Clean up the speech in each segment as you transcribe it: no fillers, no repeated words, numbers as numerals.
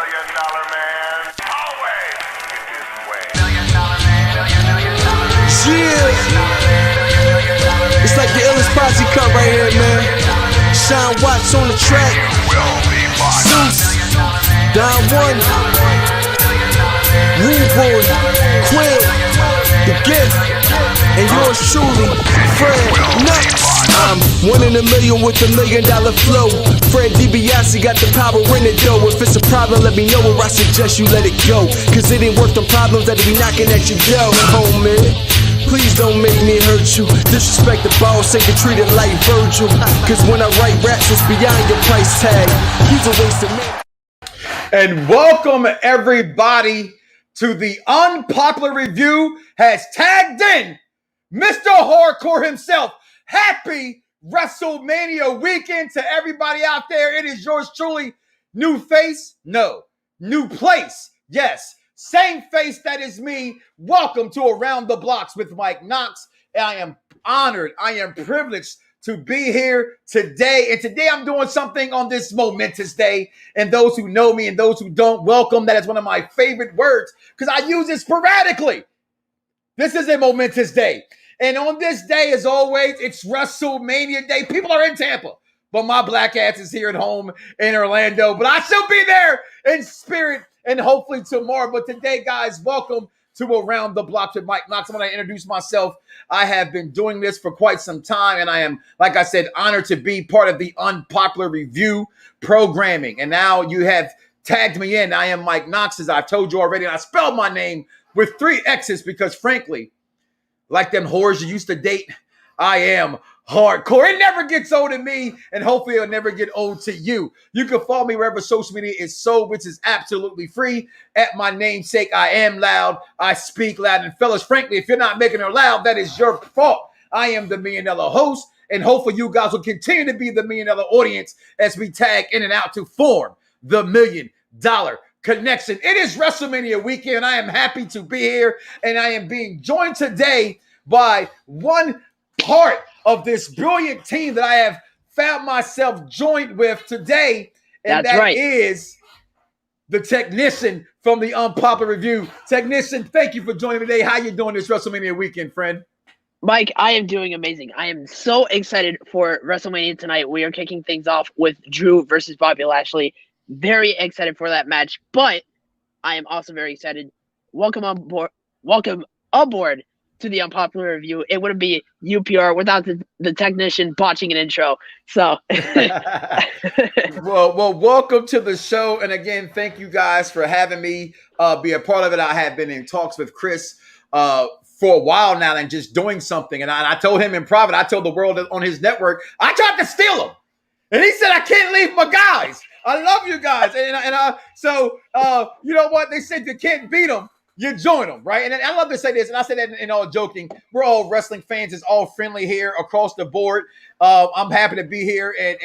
$1 million man. Always in his way. Yeah. It's like the illest posse cut right here, man. Sean Watts on the track. Zeus, Don One, Rude Boy, Quill, The Gift, and yours truly, Fred Knoxxx. I'm 1 in a million with $1 million flow. Fred DiBiase got the power in it though. If it's a problem, let me know, or I suggest you let it go. Cause it ain't worth the problems that'll be knocking at your door, homie. Please don't make me hurt you. Disrespect the boss, ain't treated like Virgil. Cause when I write raps, it's beyond your price tag. He's a waste of man. And welcome everybody to the Unpopular Review has tagged in Mr. Hardcore himself. Happy Wrestlemania weekend to everybody out there. It is yours truly. New face? No. New place? Yes. Same face, that is me. Welcome to Around Da Bloxxx with Mike Knoxxx. I am honored. I am privileged to be here today. And today I'm doing something on this momentous day. And those who know me and those who don't, welcome. That is one of my favorite words because I use it sporadically. This is a momentous day. And on this day, as always, it's Wrestlemania Day. People are in Tampa, but my black ass is here at home in Orlando. But I shall be there in spirit and hopefully tomorrow. But today, guys, welcome to Around Da Bloxxx with Mike Knoxxx. I'm going to introduce myself. I have been doing this for quite some time, and I am, like I said, honored to be part of the Unpopular Review programming. And now you have tagged me in. I am Mike Knoxxx, as I've told you already, and I spelled my name with 3 X's because, frankly, like them whores you used to date, I am hardcore. It never gets old to me, and hopefully it'll never get old to you. You can follow me wherever social media is sold, which is absolutely free. At my namesake, I am loud. I speak loud. And fellas, frankly, if you're not making it loud, that is your fault. I am the $1 Million host, and hopefully you guys will continue to be the $1 Million audience as we tag in and out to form the $1 Million Connection. It is WrestleMania weekend. I am happy to be here, and I am being joined today by one part of this brilliant team that I have found myself joined with today, and that is the technician from the Unpopular Review. Technician, thank you for joining me today. How you doing this WrestleMania weekend, friend? Mike, I am doing amazing. I am so excited for WrestleMania tonight. We are kicking things off with Drew versus Bobby Lashley. Very excited for that match, but I am also very excited. Welcome aboard to the Unpopular Review. It wouldn't be UPR without the technician botching an intro. So, well, welcome to the show, and again, thank you guys for having me be a part of it. I have been in talks with Chris for a while now, and just doing something. And I told him in private. I told the world on his network. I tried to steal him, and he said I can't leave my guys. I love you guys, so you know what they said, you can't beat them, you join them, right? And I love to say this, and I say that in all joking. We're all wrestling fans. It's all friendly here across the board. I'm happy to be here, and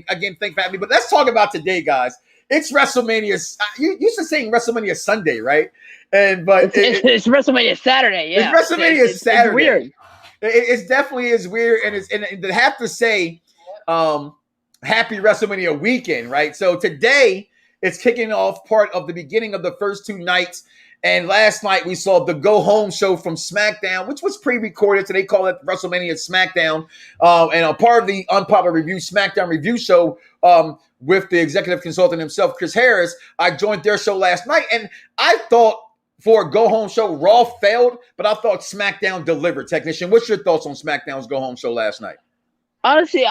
again, thank you for having me. But let's talk about today, guys. It's WrestleMania. You used to saying WrestleMania Sunday, right? But it's WrestleMania Saturday. Yeah, it's WrestleMania Saturday. It's weird. It definitely is weird, and to have to say, happy WrestleMania weekend, right? So today it's kicking off part of the beginning of the first 2 nights. And last night we saw the Go Home show from Smackdown, which was pre-recorded. So they call it WrestleMania Smackdown. And a part of the Unpopular Review Smackdown review show with the executive consultant himself, Chris Harris. I joined their show last night. And I thought for a Go Home show, Raw failed, but I thought Smackdown delivered. Technician, what's your thoughts on Smackdown's Go Home show last night? Honestly,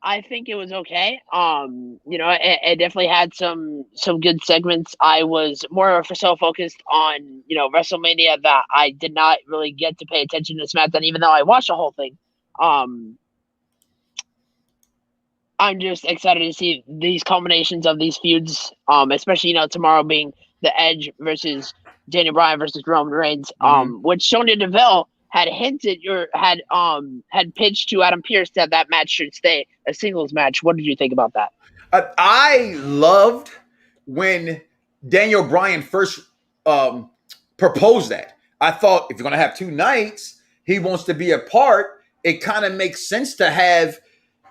I think it was okay. It definitely had some good segments. I was more so focused on, WrestleMania that I did not really get to pay attention to SmackDown, even though I watched the whole thing. I'm just excited to see these culminations of these feuds, especially, tomorrow being the Edge versus Daniel Bryan versus Roman Reigns, which Sonya Deville had hinted or had pitched to Adam Pearce that match should stay a singles match. What did you think about that? I loved when Daniel Bryan first proposed that. I thought if you're going to have 2 nights, he wants to be a part. It kind of makes sense to have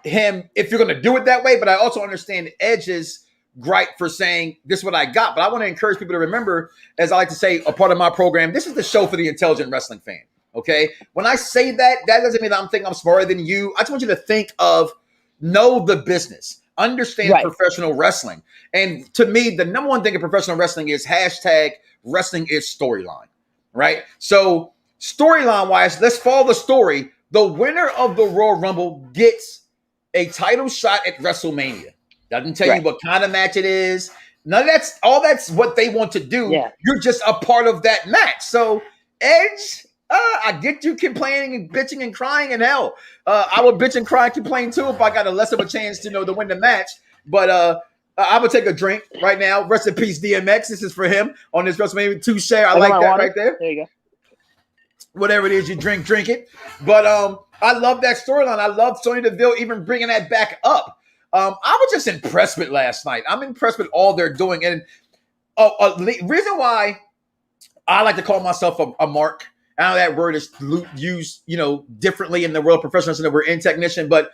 him if you're going to do it that way. But I also understand Edge's gripe for saying this is what I got, but I want to encourage people to remember, as I like to say, a part of my program, this is the show for the intelligent wrestling fan. Okay. When I say that, that doesn't mean that I'm thinking I'm smarter than you. I just want you to think of know the business, understand professional wrestling. And to me, the number one thing in professional wrestling is hashtag wrestling is storyline, right? So storyline wise, let's follow the story. The winner of the Royal Rumble gets a title shot at WrestleMania. Doesn't tell you what kind of match it is. None of that's all. That's what they want to do. Yeah. You're just a part of that match. So Edge, I get you complaining and bitching and crying, and hell, I would bitch and cry and complain too if I got a less of a chance to to win the match. But I'm gonna take a drink right now. Rest in peace, DMX. This is for him on this WrestleMania 2 share. I like that water right there. There you go. Whatever it is you drink it. But I love that storyline. I love Sonya Deville even bringing that back up. I was just impressed with last night. I'm impressed with all they're doing. And reason why I like to call myself a mark. I know that word is used, differently in the world of professional wrestling. We're in technician, but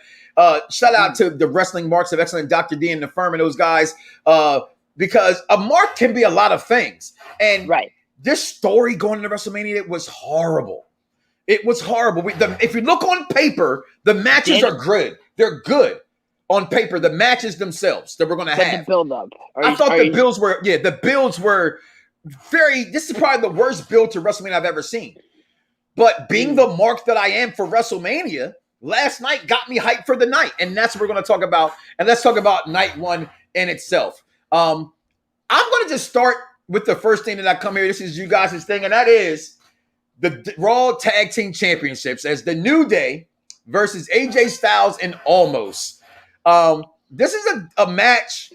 shout out to the wrestling marks of excellence, Dr. D and the firm and those guys, because a mark can be a lot of things. And this story going into WrestleMania was horrible. It was horrible. If you look on paper, the matches are good. They're good. On paper, the matches themselves that we're going to have. The build up. I thought the builds were, the builds were this is probably the worst build to WrestleMania I've ever seen. But being the mark that I am for WrestleMania, last night got me hyped for the night. And that's what we're going to talk about. And let's talk about night one in itself. I'm going to just start with the first thing that I come here. This is you guys' thing, and that is the Raw Tag Team Championships as the New Day versus AJ Styles and Almost. This is a match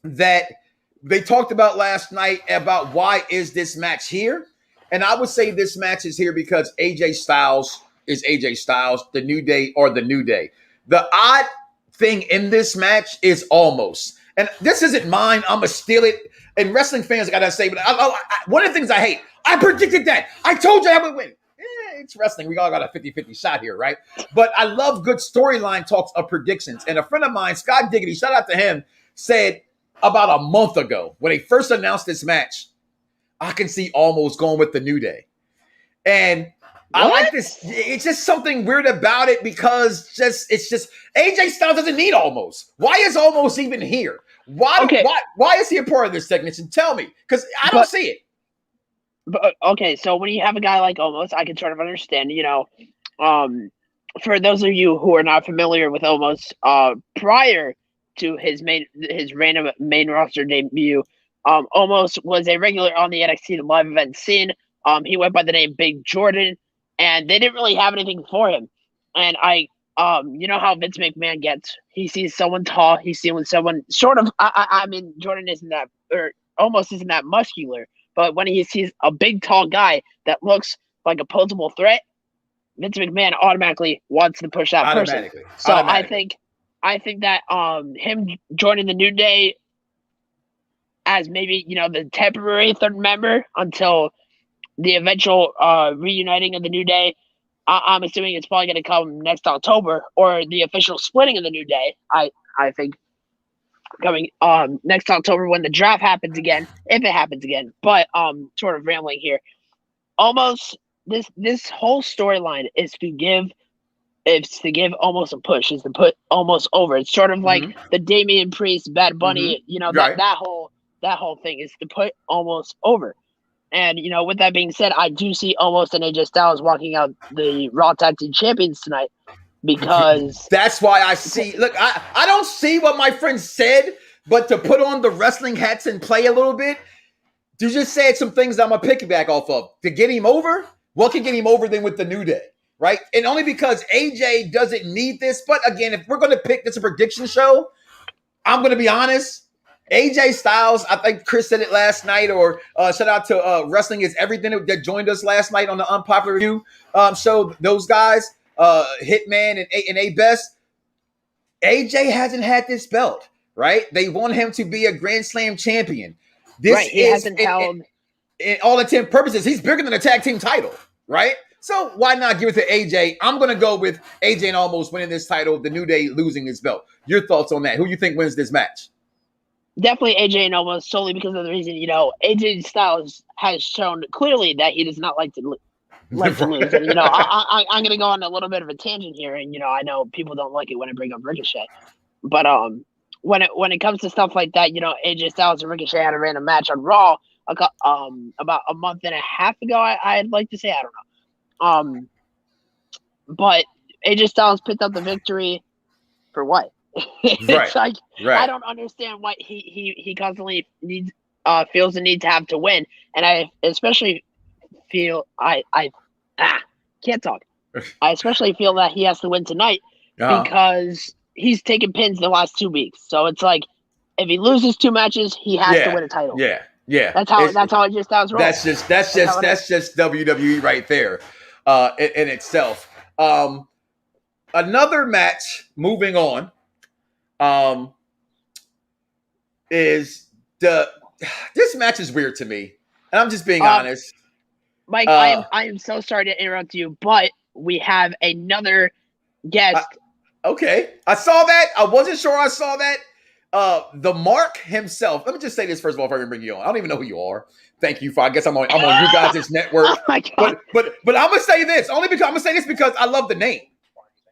that they talked about last night about why is this match here? And I would say this match is here because AJ Styles is AJ Styles, the New Day or the New Day. The odd thing in this match is Almost. And this isn't mine. I'm going to steal it. And wrestling fans, I got to say, but one of the things I hate, I predicted that. I told you I would win. It's wrestling. We all got a 50-50 shot here, right? But I love good storyline talks of predictions. And a friend of mine, Scott Diggity, shout out to him, said about a month ago when they first announced this match, I can see Almost going with the New Day. And I like this. It's just something weird about it because it's just AJ Styles doesn't need Almost. Why is Almost even here? Why is he a part of this technician? Tell me, because I don't see it. But okay, so when you have a guy like Almost, I can sort of understand, for those of you who are not familiar with Almost, prior to his random main roster debut, Almost was a regular on the NXT live event scene. He went by the name Big Jordan, and they didn't really have anything for him. And you know how Vince McMahon gets. He sees someone tall. He's seeing someone sort of. I mean, Jordan isn't that, or Almost isn't that muscular. But when he sees a big, tall guy that looks like a posable threat, Vince McMahon automatically wants to push that person. So I think that him joining the New Day as maybe the temporary third member until the eventual reuniting of the New Day, I'm assuming it's probably going to come next October, or the official splitting of the New Day. I think. Coming next October when the draft happens again, if it happens again. But sort of rambling here. Almost this whole storyline is to give Almost a push, is to put Almost over. It's sort of like the Damian Priest, Bad Bunny, that whole thing is to put Almost over. And with that being said, I do see Almost and AJ Styles walking out the Raw Tag Team Champions tonight. Because that's why I see. Look, I don't see what my friend said, but to put on the wrestling hats and play a little bit, you just said some things that I'm gonna piggyback off of. To get him over, what can get him over then with the New Day, right? And only because AJ doesn't need this. But again, if we're gonna pick this a prediction show, I'm gonna be honest. AJ Styles, I think Chris said it last night, or shout out to Wrestling is Everything that joined us last night on the Unpopular Review show. Those guys. Hitman and A-Best, AJ hasn't had this belt, right? They want him to be a Grand Slam champion. He hasn't held. In all intent and purposes, he's bigger than a tag team title, right? So why not give it to AJ? I'm going to go with AJ and Almost winning this title, the New Day losing his belt. Your thoughts on that? Who you think wins this match? definitely AJ and Omos solely because of the reason, AJ Styles has shown clearly that he does not like to lose. And, I'm going to go on a little bit of a tangent here. And, I know people don't like it when I bring up Ricochet. But when it comes to stuff like that, AJ Styles and Ricochet had a random match on Raw about a month and a half ago, I'd like to say. I don't know. But AJ Styles picked up the victory for what? It's right. I don't understand why he constantly feels the need to have to win, and I especially feel I can't talk. I especially feel that he has to win tonight because he's taken pins the last 2 weeks. So it's like if he loses 2 matches, he has to win a title. Yeah. That's how AJ Styles rolls. That's just WWE right there, in itself. Another match. Moving on. Is this match is weird to me, and I'm just being honest. Mike, I am so sorry to interrupt you, but we have another guest. Okay, I saw that. I wasn't sure I saw that. The Mark himself. Let me just say this first of all, if I can bring you on. I don't even know who you are. Thank you for. I guess I'm on you guys' network. Oh my God. But I'm gonna say this only because I'm gonna say this because I love the name,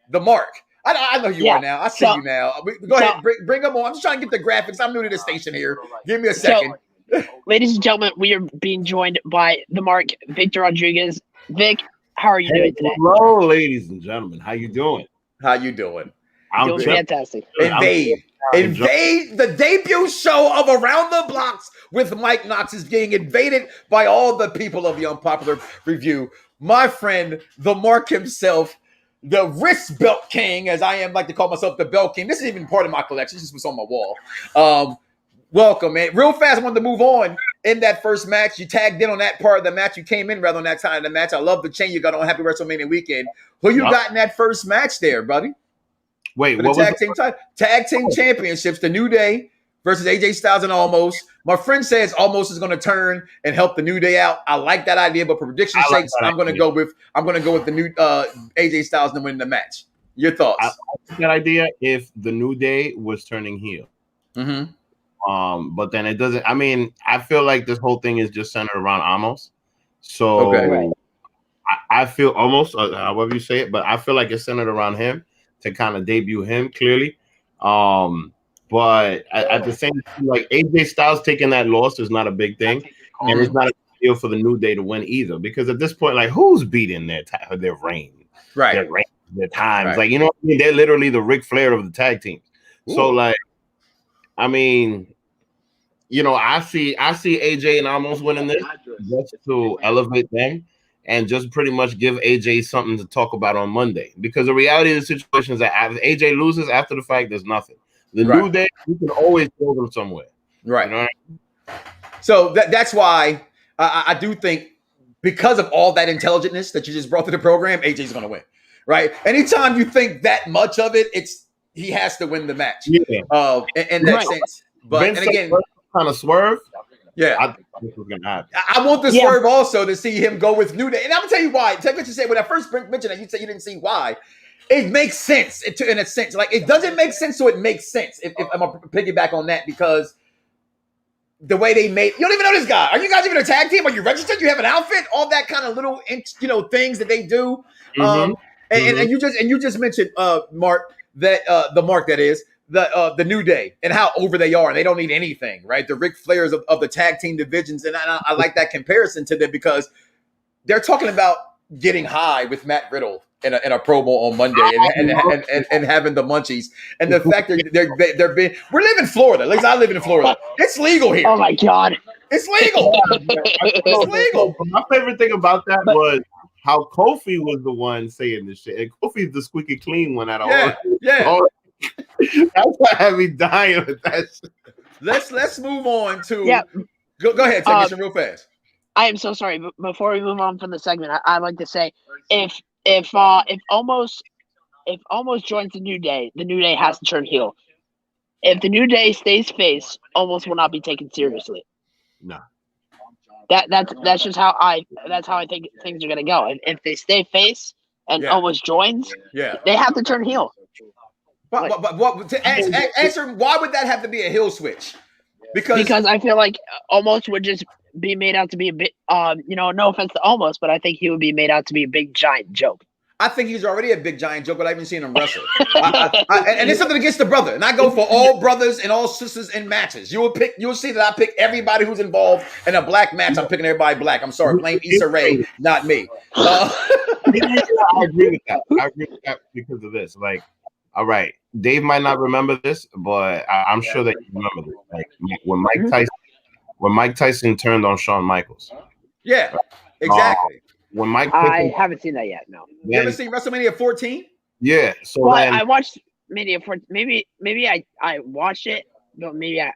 the Mark. I know you are now. I see you now. Go ahead, bring them on. I'm just trying to get the graphics. I'm new to the station here. Give me a second. Ladies and gentlemen, we are being joined by the Mark, Victor Rodriguez. Vic, how are you doing today? Hello, ladies and gentlemen. How you doing? I'm doing good. Fantastic. Invade the debut show of Around Da Bloxxx with Mike Knoxxx is being invaded by all the people of the Unpopular Review. My friend, the Mark himself, the wrist belt king, as I am like to call myself, the belt king. This is even part of my collection. This was on my wall. Welcome, man. Real fast, I wanted to move on. In that first match, you tagged in on that part of the match. You came in rather on that time of the match. I love the chain you got on Happy WrestleMania weekend. Who you got in that first match there, buddy? Wait, what was tag team championships? The New Day versus AJ Styles and Omos. My friend says Omos is going to turn and help the New Day out. I like that idea, but for prediction sakes, I'm going to go with the new AJ Styles to win the match. Your thoughts? I like that idea if the New Day was turning heel. Mm-hmm. But then it doesn't. I mean, I feel like this whole thing is just centered around Omos. So okay. I feel almost, however you say it, but I feel like it's centered around him to kind of debut him clearly. But at the same time, like AJ Styles taking that loss is not a big thing, and it's not a big deal for the New Day to win either. Because at this point, like who's beating their reign, right? Their times, right. Like you know what I mean? They're literally the Ric Flair of the tag teams. Ooh. So like, I mean. I see AJ and Omos winning this just to elevate them and just pretty much give AJ something to talk about on Monday. Because the reality of the situation is that if AJ loses after the fact, there's nothing. The New Day, you can always throw them somewhere. Right. You know what I mean? So that's why I do think because of all that intelligentness that you just brought to the program, AJ's going to win. Right. Anytime you think that much of it, he has to win the match. Yeah. In that sense. But and again. Kind of swerve. Yeah, I think this was gonna happen. I want the swerve also to see him go with New Day, and I'm gonna tell you why. Take what you said when I first mentioned that. You said you didn't see why. It makes sense in a sense. Like it doesn't make sense, so it makes sense. If I'm gonna piggyback on that because the way they made, you don't even know this guy. Are you guys even a tag team? Are you registered? You have an outfit? All that kind of little things that they do. Mm-hmm. And you just mentioned Mark that the Mark that is. The New Day and how over they are. They don't need anything, right? The Ric Flairs of the tag team divisions. And I like that comparison to them because they're talking about getting high with Matt Riddle in a promo on Monday and having the munchies. And the fact that we live in Florida. At least I live in Florida. It's legal here. Oh my God. It's legal. It's legal. My favorite thing about that was how Kofi was the one saying this shit. And Kofi's the squeaky clean one out of all. Yeah. That's why I have me dying with that shit. Let's move on to go ahead, take this real fast. I am so sorry, but before we move on from the segment, I'd like to say if Omos joins the New Day has to turn heel. If the New Day stays face, Omos will not be taken seriously. No. That's just how I think things are gonna go. If they stay face and Omos joins, they have to turn heel. But to answer, why would that have to be a heel switch? because I feel like Almost would just be made out to be a bit, no offense to Almost, but I think he would be made out to be a big giant joke. I think he's already a big giant joke, but I haven't seen him wrestle. And it's something against the brother. And I go for all brothers and all sisters in matches. You'll see that I pick everybody who's involved in a black match. I'm picking everybody black. I'm sorry, blame Issa Rae, not me. I agree with that. I agree with that because of this. Like, all right, Dave might not remember this, but I'm sure that you remember this. Like when Mike Tyson turned on Shawn Michaels. Yeah, exactly. When Mike I haven't seen that yet. No. You ever seen WrestleMania 14? Yeah. So well, then, I watched Mania 14. Maybe I watched it, but maybe I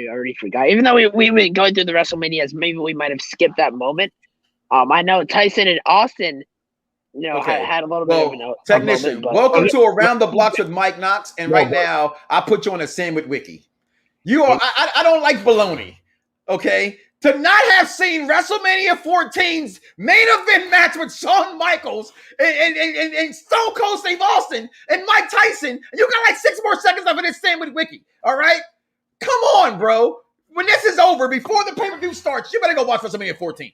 already forgot. Even though we were going through the WrestleManias, maybe we might have skipped that moment. I know Tyson and Austin, had a little bit of a technician. Moment, welcome to Around the Bloxxx with Mike Knoxxx, and right now I put you on a sandwich wiki. You are. I don't like baloney. Okay. To not have seen WrestleMania 14's main event match with Shawn Michaels and Stone Cold Steve Austin and Mike Tyson, and you got like 6 more seconds of this sandwich wiki. All right? Come on, bro. When this is over, before the pay-per-view starts, you better go watch WrestleMania 14.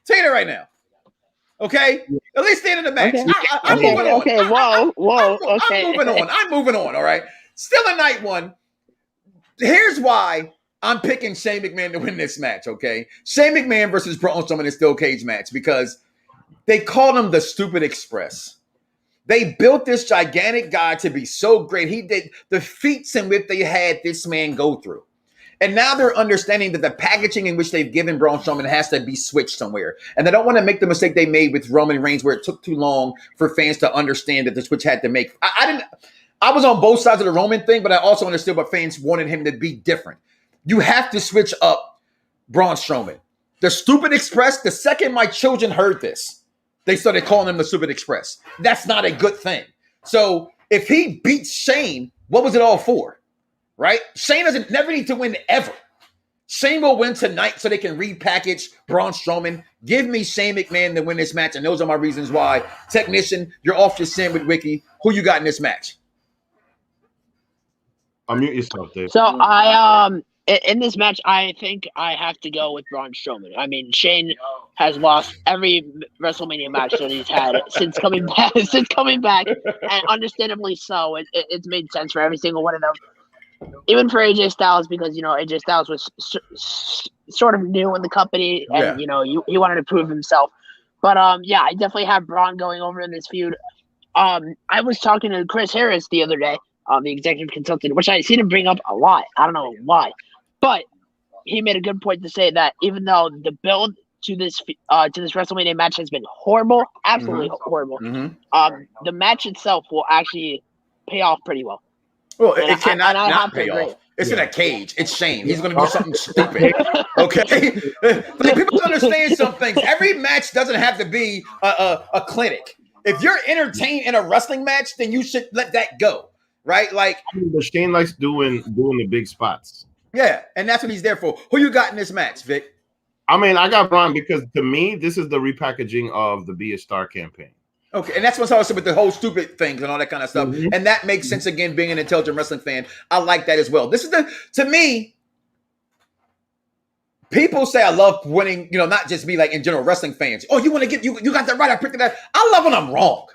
Tell you that right now. Okay? At least the end of the match. Okay. I'm moving on. Okay, whoa. Okay. I'm moving on, all right? Still a night one. Here's why I'm picking Shane McMahon to win this match, okay? Shane McMahon versus Braun Strowman in a steel cage match because they called him the Stupid Express. They built this gigantic guy to be so great. He did the feats in which they had this man go through. And now they're understanding that the packaging in which they've given Braun Strowman has to be switched somewhere. And they don't want to make the mistake they made with Roman Reigns where it took too long for fans to understand that the switch had to make. I was on both sides of the Roman thing, but I also understood what fans wanted him to be different. You have to switch up Braun Strowman. The Stupid Express, the second my children heard this, they started calling him the Stupid Express. That's not a good thing. So if he beats Shane, what was it all for? Right? Shane doesn't never need to win ever. Shane will win tonight so they can repackage Braun Strowman. Give me Shane McMahon to win this match, and those are my reasons why. Technician, you're off your sandwich wiki. Who you got in this match? Unmute yourself, Dave. So in this match, I think I have to go with Braun Strowman. I mean, Shane has lost every WrestleMania match that he's had since coming back, and understandably so. It's made sense for every single one of them. Even for AJ Styles, because AJ Styles was sort of new in the company, and he wanted to prove himself. But I definitely have Braun going over in this feud. I was talking to Chris Harris the other day, the executive consultant, which I seen him bring up a lot. I don't know why, but he made a good point to say that even though the build to this WrestleMania match has been horrible, absolutely horrible, the match itself will actually pay off pretty well. Well, it cannot not pay off. It's in a cage. It's Shane. He's going to do something stupid. Okay? Like, people don't understand some things. Every match doesn't have to be a clinic. If you're entertained in a wrestling match, then you should let that go. Right? Like, but Shane likes doing the big spots. Yeah, and that's what he's there for. Who you got in this match, Vic? I mean, I got Braun because to me, this is the repackaging of the Be a Star campaign. Okay, and that's what's also with the whole stupid things and all that kind of stuff. And that makes sense again, being an intelligent wrestling fan. I like that as well. This is to me, people say I love winning, not just me, like in general wrestling fans. Oh, you want to get, you got that right. I picked that. I love when I'm wrong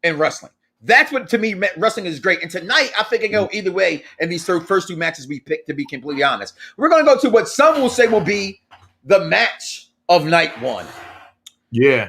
in wrestling. That's what to me wrestling is great. And tonight, I think it go either way in these first 2 matches we picked, to be completely honest. We're going to go to what some will say will be the match of night 1. Yeah.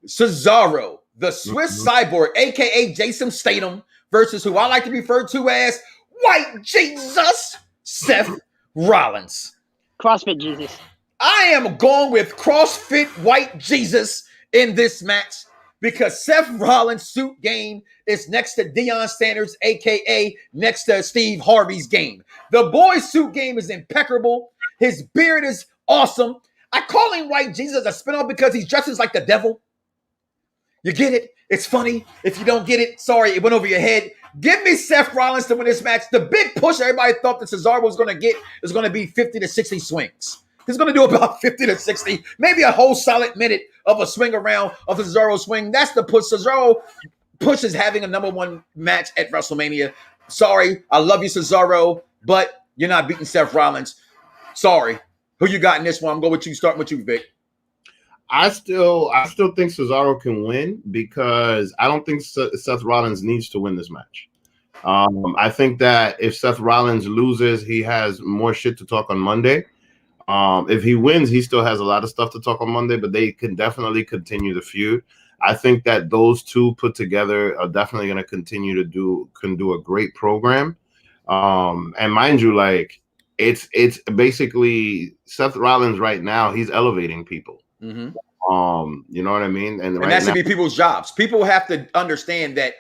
Cesaro, the Swiss Cyborg, a.k.a. Jason Statham, versus who I like to refer to as White Jesus, Seth Rollins. CrossFit Jesus. I am going with CrossFit White Jesus in this match because Seth Rollins' suit game is next to Deion Sanders, a.k.a. next to Steve Harvey's game. The boy's suit game is impeccable. His beard is awesome. I call him White Jesus as a spinoff because he dresses like the devil. You get it? It's funny. If you don't get it, sorry, it went over your head. Give me Seth Rollins to win this match. The big push everybody thought that Cesaro was going to get is going to be 50 to 60 swings. He's going to do about 50 to 60, maybe a whole solid minute of a swing around of the Cesaro swing. That's the push. Cesaro pushes having a number 1 match at WrestleMania. Sorry, I love you, Cesaro, but you're not beating Seth Rollins. Sorry. Who you got in this one? I'm going with you. Starting with you, Vic. I still think Cesaro can win because I don't think Seth Rollins needs to win this match. I think that if Seth Rollins loses, he has more shit to talk on Monday. If he wins, he still has a lot of stuff to talk on Monday, but they can definitely continue the feud. I think that those two put together are definitely going to continue to do a great program. And mind you, like it's basically Seth Rollins right now. He's elevating people. Mm-hmm. You know what I mean? And right that should now, be people's jobs. People have to understand that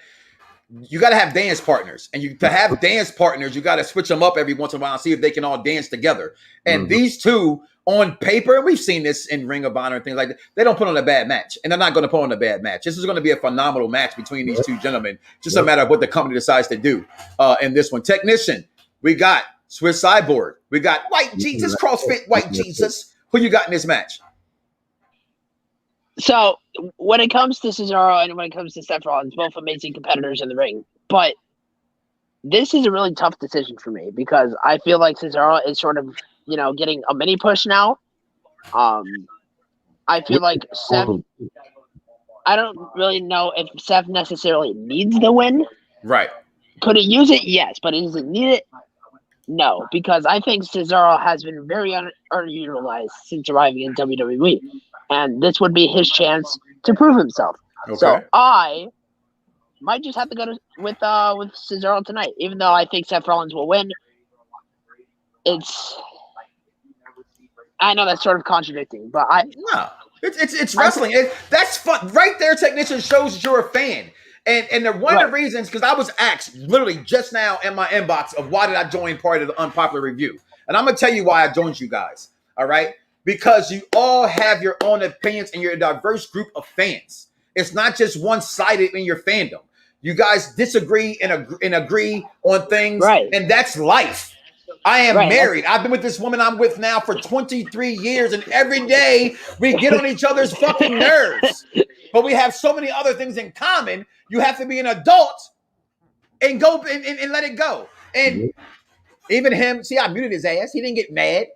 you got to have dance partners, and to have dance partners, you got to switch them up every once in a while and see if they can all dance together. And these two on paper, we've seen this in Ring of Honor and things like that. They don't put on a bad match, and they're not going to put on a bad match. This is going to be a phenomenal match between these two gentlemen. Just a matter of what the company decides to do in this one. Technician, we got Swiss Cyborg, we got White Jesus, CrossFit White Jesus. Who you got in this match? So when it comes to Cesaro and when it comes to Seth Rollins, both amazing competitors in the ring, but this is a really tough decision for me because I feel like Cesaro is sort of, getting a mini push now. I feel like Seth, I don't really know if Seth necessarily needs the win. Right. Could he use it? Yes, but does it need it? No, because I think Cesaro has been very underutilized since arriving in WWE. And this would be his chance to prove himself. Okay. So I might just have to go with Cesaro tonight, even though I think Seth Rollins will win. I know that's sort of contradicting, but it's wrestling. That's fun right there. Technician shows you're a fan, and one of the reasons, because I was asked literally just now in my inbox of why did I join part of the Unpopular Review, and I'm gonna tell you why I joined you guys. All right. Because you all have your own opinions and you're a diverse group of fans. It's not just one-sided in your fandom. You guys disagree and agree on things, and that's life. I am married. I've been with this woman I'm with now for 23 years, and every day we get on each other's fucking nerves. But we have so many other things in common. You have to be an adult and go and let it go. And even him, see, I muted his ass. He didn't get mad.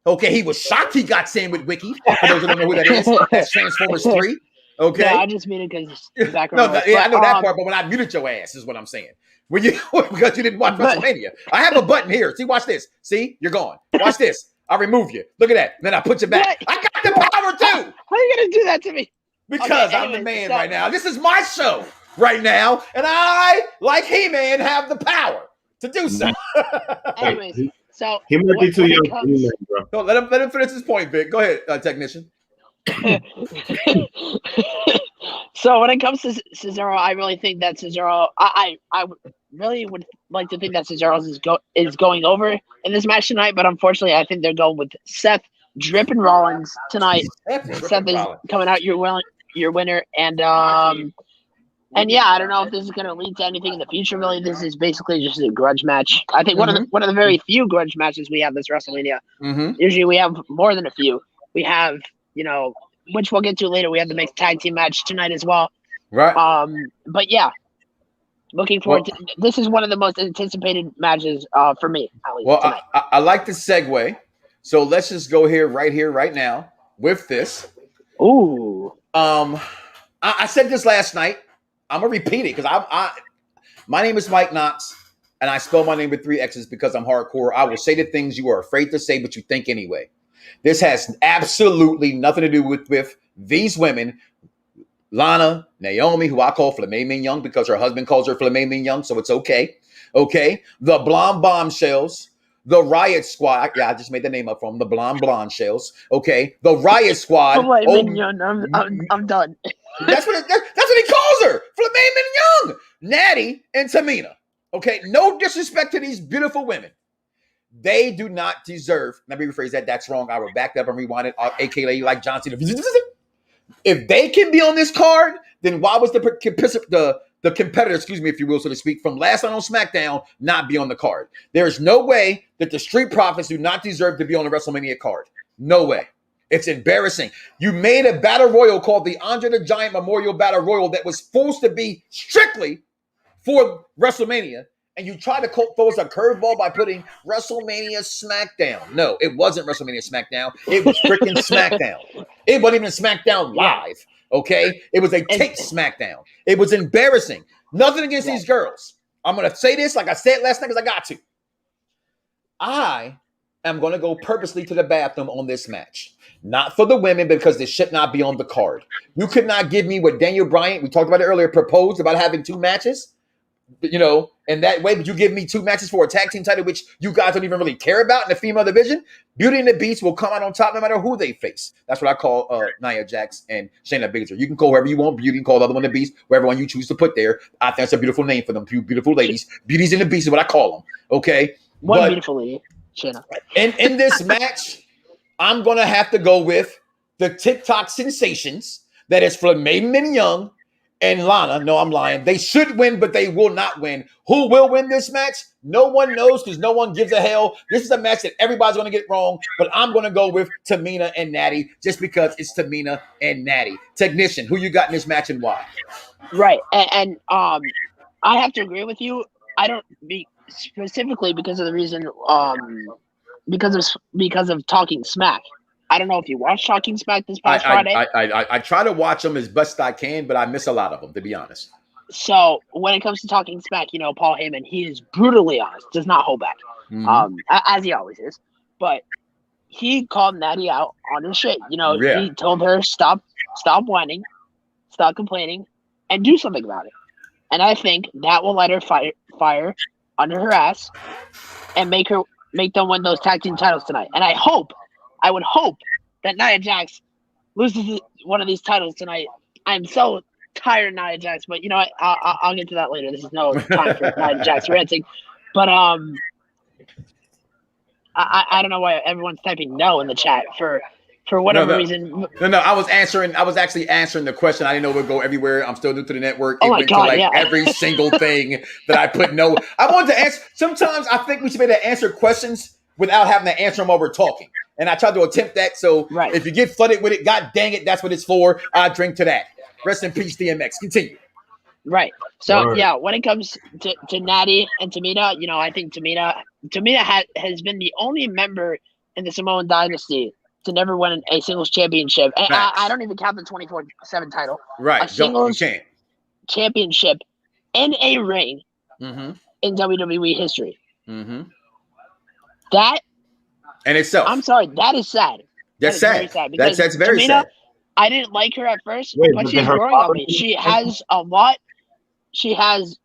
Okay, he was shocked he got sand with Wiki. For those who don't know who that is, that's Transformers 3. Okay. Yeah, I just muted because the background. I know that part, but when I muted your ass is what I'm saying. When you because you didn't watch WrestleMania. I have a button here. See, watch this. See, you're gone. Watch this. I remove you. Look at that. Then I put you back. I got the power too. How are you gonna do that to me? Because I'm the man right now. This is my show right now, and I, like He-Man, have the power to do so. Anyways. So he might be too young. No, let him finish his point, Vic. Go ahead, technician. So when it comes to Cesaro, I really think that Cesaro. I really would like to think that Cesaro is going over in this match tonight, but unfortunately, I think they're going with Seth Drippin' Rollins tonight. Seth is coming out your winner, and yeah, I don't know if this is going to lead to anything in the future. Really, this is basically just a grudge match. I think one of the very few grudge matches we have this WrestleMania. Usually, we have more than a few. We have, which we'll get to later. We have the mixed tag team match tonight as well. Right. But yeah, looking forward to this. Is one of the most anticipated matches for me. At least tonight. I like the segue. So let's just go right now with this. Ooh. I said this last night. I'm gonna repeat it because my name is Mike Knoxxx, and I spell my name with 3 X's because I'm hardcore. I will say the things you are afraid to say, but you think anyway. This has absolutely nothing to do with these women. Lana, Naomi, who I call Flamé Mignon because her husband calls her Flamé Mignon, so it's okay. Okay, the Blonde Bombshells, the Riot Squad. Yeah, I just made the name up from the Blonde Shells. Okay, the Riot Squad. I'm done. That's what he calls her. Flamé Mignon, Natty, and Tamina. Okay, no disrespect to these beautiful women. They do not deserve. Let me rephrase that. That's wrong. I will back that up and rewind it. AKA like John Cena. If they can be on this card, then why was the competitor, excuse me, if you will, so to speak, from last night on SmackDown not be on the card? There is no way that the Street Profits do not deserve to be on the WrestleMania card. No way. It's embarrassing. You made a battle royal called the Andre the Giant Memorial Battle Royal that was supposed to be strictly for WrestleMania, and you try to throw us a curveball by putting WrestleMania SmackDown. No, it wasn't WrestleMania SmackDown. It was freaking SmackDown. It wasn't even SmackDown Live. Okay, it was a taped SmackDown. It was embarrassing. Nothing against these girls. I'm gonna say this like I said last night because I got to. I am gonna go purposely to the bathroom on this match. Not for the women, because this should not be on the card. You could not give me what Daniel Bryan, we talked about it earlier, proposed about having 2 matches. You know, and that way, but you give me 2 matches for a tag team title, which you guys don't even really care about in the female division. Beauty and the Beast will come out on top no matter who they face. That's what I call Nia Jax and Shayna Baszler. You can call whoever you want Beauty, and call the other one the Beast, wherever one you choose to put there. I think that's a beautiful name for them, 2 beautiful ladies. Beauties and the Beast is what I call them. Okay, one beautiful lady, Shayna. In this match, I'm gonna have to go with the TikTok sensations. That is Flamin' Min Young and Lana. No, I'm lying. They should win, but they will not win. Who will win this match? No one knows, because no one gives a hell. This is a match that everybody's going to get wrong, but I'm going to go with Tamina and Natty just because it's Tamina and Natty. Technician, who you got in this match and why? Right. And I have to agree with you. I don't specifically because of the reason because of Talking Smack. I don't know if you watched Talking Smack this past Friday. I try to watch them as best I can, but I miss a lot of them, to be honest. So when it comes to Talking Smack, you know, Paul Heyman, he is brutally honest, does not hold back, as he always is. But he called Natty out on her shit. You know, he told her stop whining, stop complaining, and do something about it. And I think that will let her fire under her ass and make them win those tag team titles tonight. And I would hope that Nia Jax loses one of these titles tonight. I'm so tired of Nia Jax, but you know what? I'll get to that later. This is no time for Nia Jax ranting. But I don't know why everyone's typing no in the chat for whatever reason. No. I was actually answering the question. I didn't know it would go everywhere. I'm still new to the network. It went to every single thing that I put no. I wanted to answer. Sometimes I think we should be able to answer questions without having to answer them while we're talking. And I tried to attempt that. So if you get flooded with it, God dang it, that's what it's for. I drink to that. Rest in peace, DMX. Continue. Right. So, when it comes to Natty and Tamina, you know, I think Tamina has been the only member in the Samoan dynasty to never win a singles championship. And I don't even count the 24/7 title. Right. A singles championship in a ring in WWE history. That and itself. I'm sorry, that is sad. That's sad. That's very Tamina, sad. I didn't like her at first, but she's growing on me. She has a lot. She has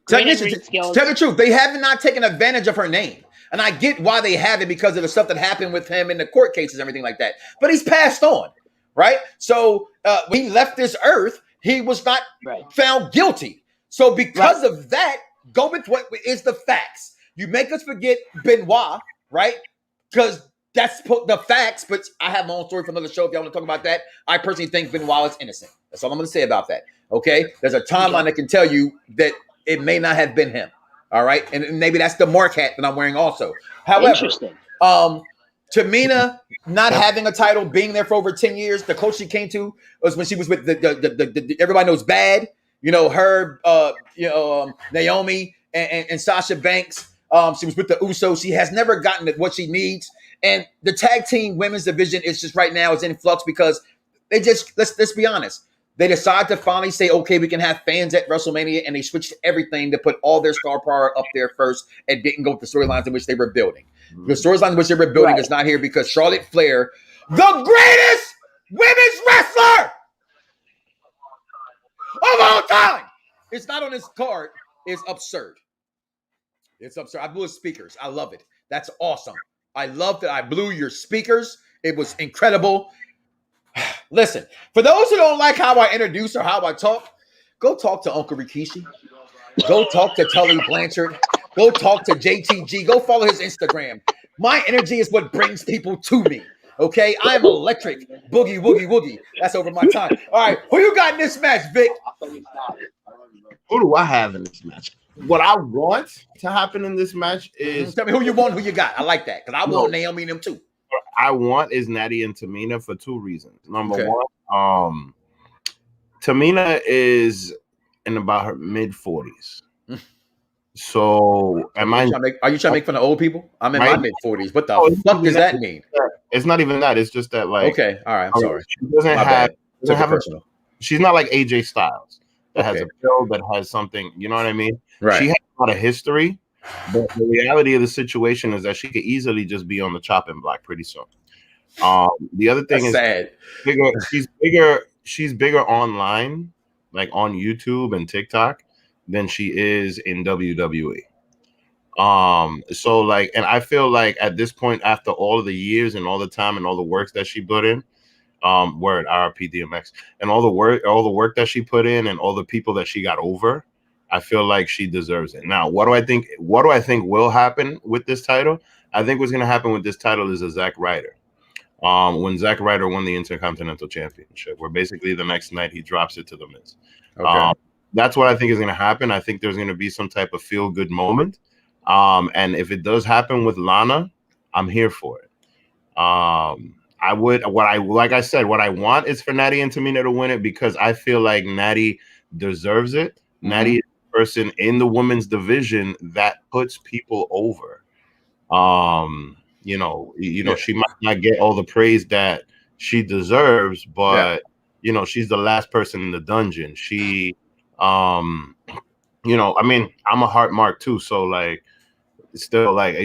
technicians. Skills. Tell the truth, they have not taken advantage of her name. And I get why they haven't, because of the stuff that happened with him in the court cases and everything like that. But he's passed on, right? So when he left this earth, he was not found guilty. So because of that, go with what is the facts. You make us forget Benoit, right? Because that's the facts, but I have my own story for another show if y'all want to talk about that. I personally think Benoit is innocent. That's all I'm going to say about that, okay? There's a timeline that can tell you that it may not have been him, all right? And maybe that's the Mark hat that I'm wearing also. However, Tamina not having a title, being there for over 10 years, the coach she came to was when she was with the everybody knows Bad, you know, her, Naomi and Sasha Banks. She was with the Usos. She has never gotten what she needs. And the tag team women's division is just right now is in flux because they just, let's be honest. They decided to finally say, okay, we can have fans at WrestleMania, and they switched everything to put all their star power up there first and didn't go with the storylines in which they were building. The storyline in which they were building is not here because Charlotte Flair, the greatest women's wrestler of all time, it's not on this card. It's absurd. It's absurd. I blew his speakers. I love it. That's awesome. I love that I blew your speakers. It was incredible. Listen, for those who don't like how I introduce or how I talk, go talk to Uncle Rikishi. Go talk to Tully Blanchard. Go talk to JTG. Go follow his Instagram. My energy is what brings people to me. Okay? I am electric. Boogie, woogie, woogie. That's over my time. All right. Who you got in this match, Vic? Who do I have in this match? What I want to happen in this match is... Tell me who you want, who you got. I like that because I want Naomi and them too. I want is Natty and Tamina for 2 reasons. Number one, Tamina is in about her mid-40s. So, Are you trying to make fun of old people? I'm in my mid-40s. What the fuck does that mean? It's not even that. It's just that, like, okay, all right, I'm sorry. She doesn't My have, bad. doesn't have personal. she's not like AJ Styles that has Okay. a pill, that has something. You know what I mean? Right. She has a lot of history, but the reality of the situation is that she could easily just be on the chopping block pretty soon. The other thing That's is sad. She's bigger online, like on YouTube and TikTok, than she is in WWE. So like, and I feel like at this point, after all of the years and all the time and all the works that she put in, word RP DMX, and all the work that she put in and all the people that she got over, I feel like she deserves it. Now, what do I think will happen with this title? I think what's gonna happen with this title is a Zack Ryder. When Zack Ryder won the Intercontinental Championship, where basically the next night he drops it to the Miz. Okay. That's what I think is going to happen. I think there's going to be some type of feel-good moment. And if it does happen with Lana, I'm here for it. Like I said, what I want is for Natty and Tamina to win it, because I feel like Natty deserves it. Mm-hmm. Natty is the person in the women's division that puts people over. She might not get all the praise that she deserves, but she's the last person in the dungeon. She, I mean, I'm a heart mark too, so like, still like,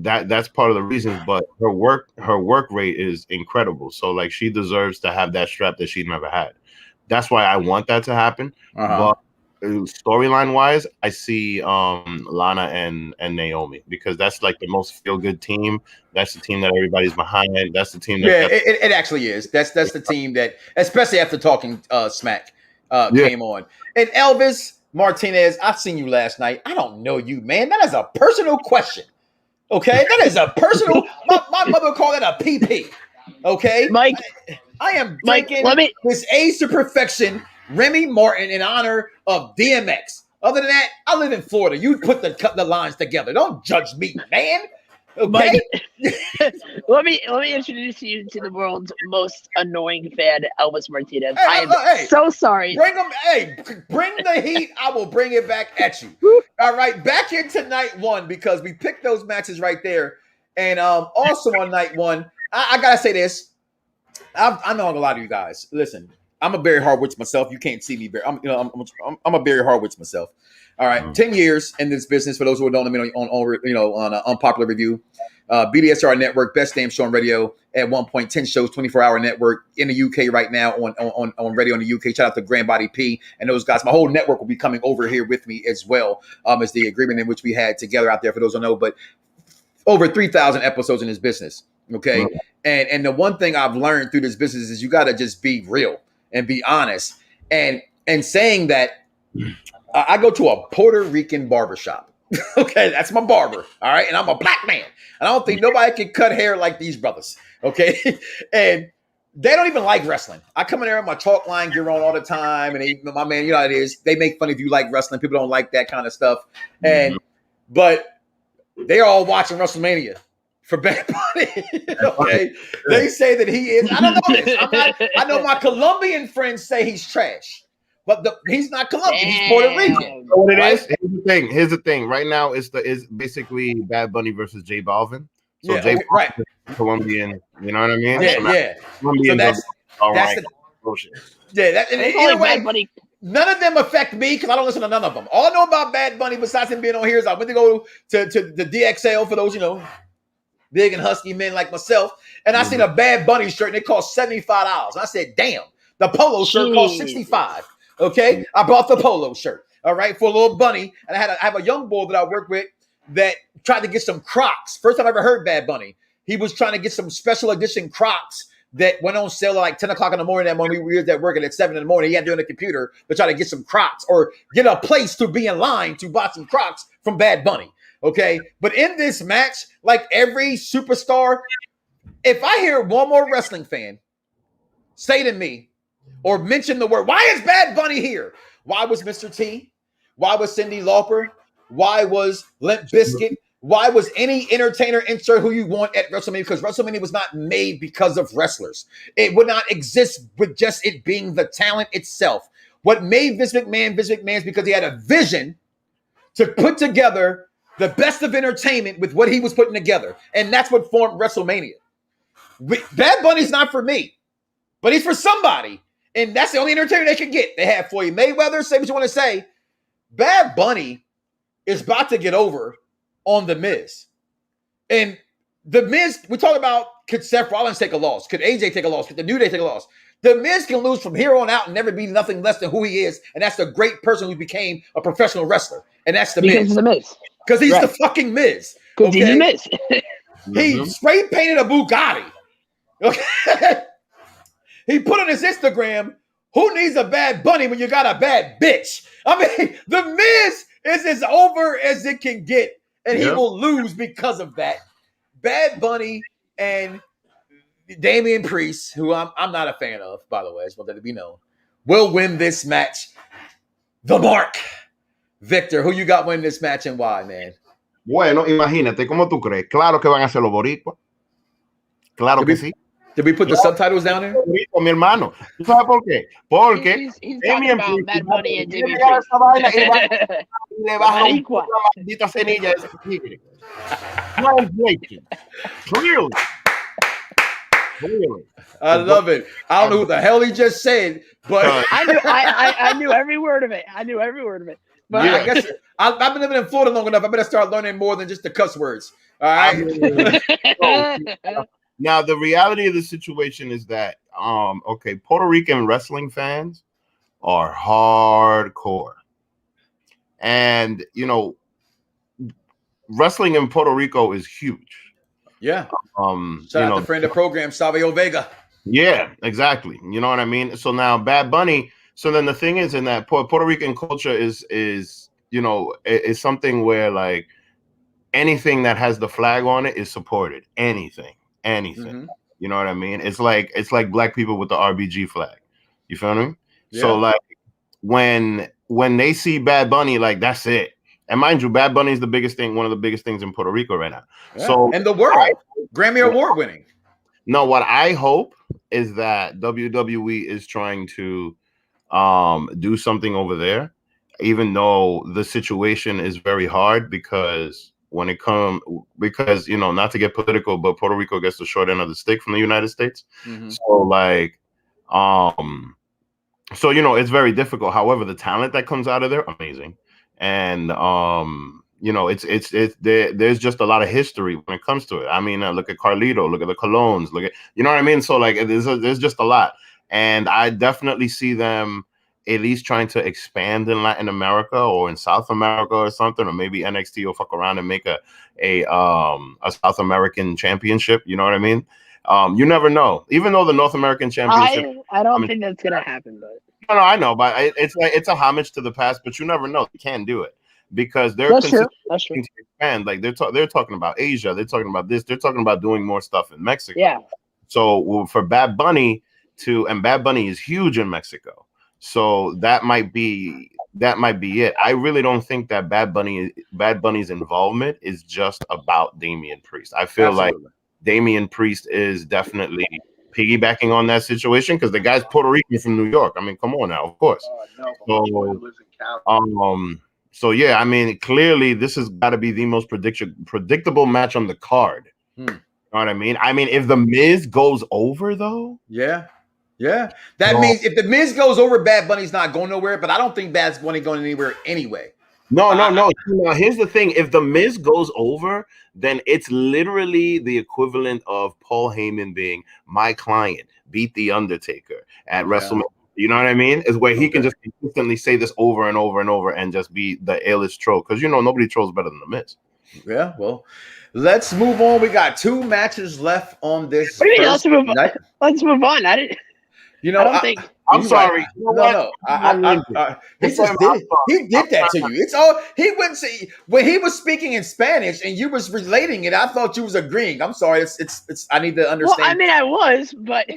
that's part of the reasons. But her work rate is incredible. So like, she deserves to have that strap that she never had. That's why I want that to happen. But storyline wise, I see Lana and Naomi, because that's like the most feel good team. That's the team that everybody's behind. That's the team that it actually is. That's the team that, especially after talking Smack came on. And Elvis Martinez, I've seen you last night. I don't know you, man. That is a personal question. Okay, that is a personal. my mother called it a PP. Okay, Mike, I am drinking this Age to Perfection Remy Martin in honor of DMX. Other than that, I live in Florida. You put the lines together. Don't judge me, man. Okay. let me introduce you to the world's most annoying fan, Elvis Martinez. Hey, I am so sorry. Bring the heat. I will bring it back at you. All right, back into night one, because we picked those matches right there. And also on night one, I gotta say this. I know a lot of you guys. Listen, I'm a Barry Horowitz myself. You can't see me, Barry. I'm a Barry Horowitz myself. All right, 10 years in this business. For those who don't know me on an unpopular review, BDSR network, best damn show on radio. At one point, 10 shows, 24-hour network in the UK right now on radio in the UK. Shout out to Granddaddy P and those guys. My whole network will be coming over here with me as well. As the agreement in which we had together out there. For those who don't know, but over 3,000 episodes in this business. Okay, and the one thing I've learned through this business is you got to just be real and be honest. And saying that, I go to a Puerto Rican barbershop. Okay, that's my barber. All right, and I'm a black man. And I don't think nobody can cut hair like these brothers. Okay, and they don't even like wrestling. I come in there with my chalk line gear on all the time, and my man, you know how it is. They make fun if you like wrestling. People don't like that kind of stuff. But they're all watching WrestleMania for Bad Bunny. Okay, they say that he is. I don't know this. I know my Colombian friends say he's trash. But he's not Colombian. He's Puerto Rican. So what it is? Here's the thing. Right now, is basically Bad Bunny versus J Balvin. So J Balvin, right? Colombian. You know what I mean? So that's the bullshit. Yeah, and either way, Bad Bunny. None of them affect me because I don't listen to none of them. All I know about Bad Bunny, besides him being on here, is I went to go to the DXL for those big and husky men like myself, and I seen a Bad Bunny shirt and it cost $75. I said, "Damn, the polo shirt cost $65." Okay, I bought the polo shirt, all right, for a little bunny. And I have a young boy that I work with that tried to get some Crocs. First time I ever heard Bad Bunny. He was trying to get some special edition Crocs that went on sale at like 10 o'clock in the morning. That when we were at work at 7 in the morning, he had to do on the computer to try to get some Crocs or get a place to be in line to buy some Crocs from Bad Bunny. Okay, but in this match, like every superstar, if I hear one more wrestling fan say to me, or mention the word, why is Bad Bunny here? Why was Mr. T? Why was Cyndi Lauper? Why was Limp Bizkit? Why was any entertainer insert who you want at WrestleMania? Because WrestleMania was not made because of wrestlers. It would not exist with just it being the talent itself. What made Vince McMahon is because he had a vision to put together the best of entertainment with what he was putting together. And that's what formed WrestleMania. Bad Bunny's not for me, but he's for somebody. And that's the only entertainment they can get. They have Floyd Mayweather, say what you want to say. Bad Bunny is about to get over on The Miz. And The Miz, we talk about, could Seth Rollins take a loss? Could AJ take a loss? Could the New Day take a loss? The Miz can lose from here on out and never be nothing less than who he is. And that's the great person who became a professional wrestler. And that's The Miz. Because The Miz. Because he's the fucking Miz. Because he's The Miz. He spray painted a Bugatti. Okay. He put on his Instagram, who needs a Bad Bunny when you got a bad bitch? I mean, The Miz is as over as it can get. And he will lose because of that. Bad Bunny and Damian Priest, who I'm not a fan of, by the way, I just want that to be known, will win this match. The Mark. Victor, who you got winning this match and why, man? Bueno, imagínate, ¿cómo tú crees? Claro que van a ser los boricuas. Claro que sí. Did we put the subtitles down there? Mi hermano. ¿Tú sabes por qué? Porque he's talking about Bad Bunny and Damian Priest. Le baja una maldita cenilla ese tigre. Translation. Clearly. I love it. I don't know who the hell he just said, but I knew every word of it. I knew every word of it. But yeah, I guess I've been living in Florida long enough. I better start learning more than just the cuss words. All right. Now, the reality of the situation is that, Puerto Rican wrestling fans are hardcore. And, wrestling in Puerto Rico is huge. Yeah. Shout out to friend of the program, Savio Vega. Yeah, exactly. You know what I mean? So now Bad Bunny. So then the thing is in that Puerto Rican culture is something where like anything that has the flag on it is supported. Anything. Mm-hmm. You know what I mean? It's like black people with the RBG flag. You feel me? Yeah. So like when they see Bad Bunny, like that's it. And mind you, Bad Bunny is the biggest thing, one of the biggest things in Puerto Rico right now. Yeah. So and the world, Grammy Award winning. No, what I hope is that WWE is trying to do something over there, even though the situation is very hard because not to get political, but Puerto Rico gets the short end of the stick from the United States. Mm-hmm. So it's very difficult. However, the talent that comes out of there, amazing. And there's just a lot of history when it comes to it. I mean, look at Carlito, look at the Colones, look at, you know what I mean? So like there's just a lot. And I definitely see them at least trying to expand in Latin America or in South America or something, or maybe NXT will fuck around and make a South American championship. You know what I mean? You never know. Even though the North American championship, I don't think that's gonna happen. But no, I know, but it's a homage to the past. But you never know. You can't do it because they're That's true. to expand. Like they're talking about Asia. They're talking about this. They're talking about doing more stuff in Mexico. Yeah. So for Bad Bunny and Bad Bunny is huge in Mexico. So that might be it. I really don't think that Bad Bunny's involvement is just about Damian Priest. I feel like Damian Priest is definitely piggybacking on that situation because the guy's Puerto Rican from New York. I mean, come on now, of course. So yeah, I mean, clearly this has got to be the most predictable match on the card. You know what I mean? I mean, if the Miz goes over though, yeah. That means if the Miz goes over, Bad Bunny's not going nowhere. But I don't think Bad Bunny going anywhere anyway. No. Now, here's the thing: if the Miz goes over, then it's literally the equivalent of Paul Heyman being my client beat the Undertaker at WrestleMania. You know what I mean? Is where he can just consistently say this over and over and over and just be the illest troll because nobody trolls better than the Miz. Yeah, well, let's move on. We got 2 matches left on this. What do you mean? Let's move on. I didn't. I don't think. I'm sorry. No. He did that to you. It's all he went to when he was speaking in Spanish and you was relating it. I thought you was agreeing. I'm sorry. It's. I need to understand. Well, I mean, I was, but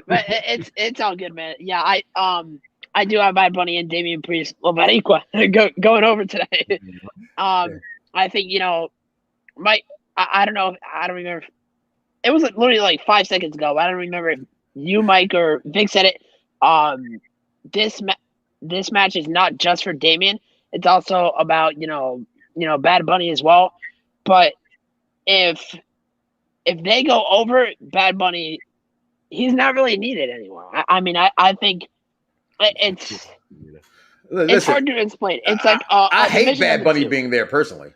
but it's all good, man. Yeah, I do have Bad Bunny and Damian Priest, Baricua, going over today. I think I don't know. I don't remember. It was literally like 5 seconds ago. I don't remember if you, Mike, or Vic said it. This match is not just for Damian. It's also about Bad Bunny as well. But if they go over Bad Bunny, he's not really needed anymore. I think it's Listen, hard to explain. It's like I a hate division Bad of the Bunny two. being there personally.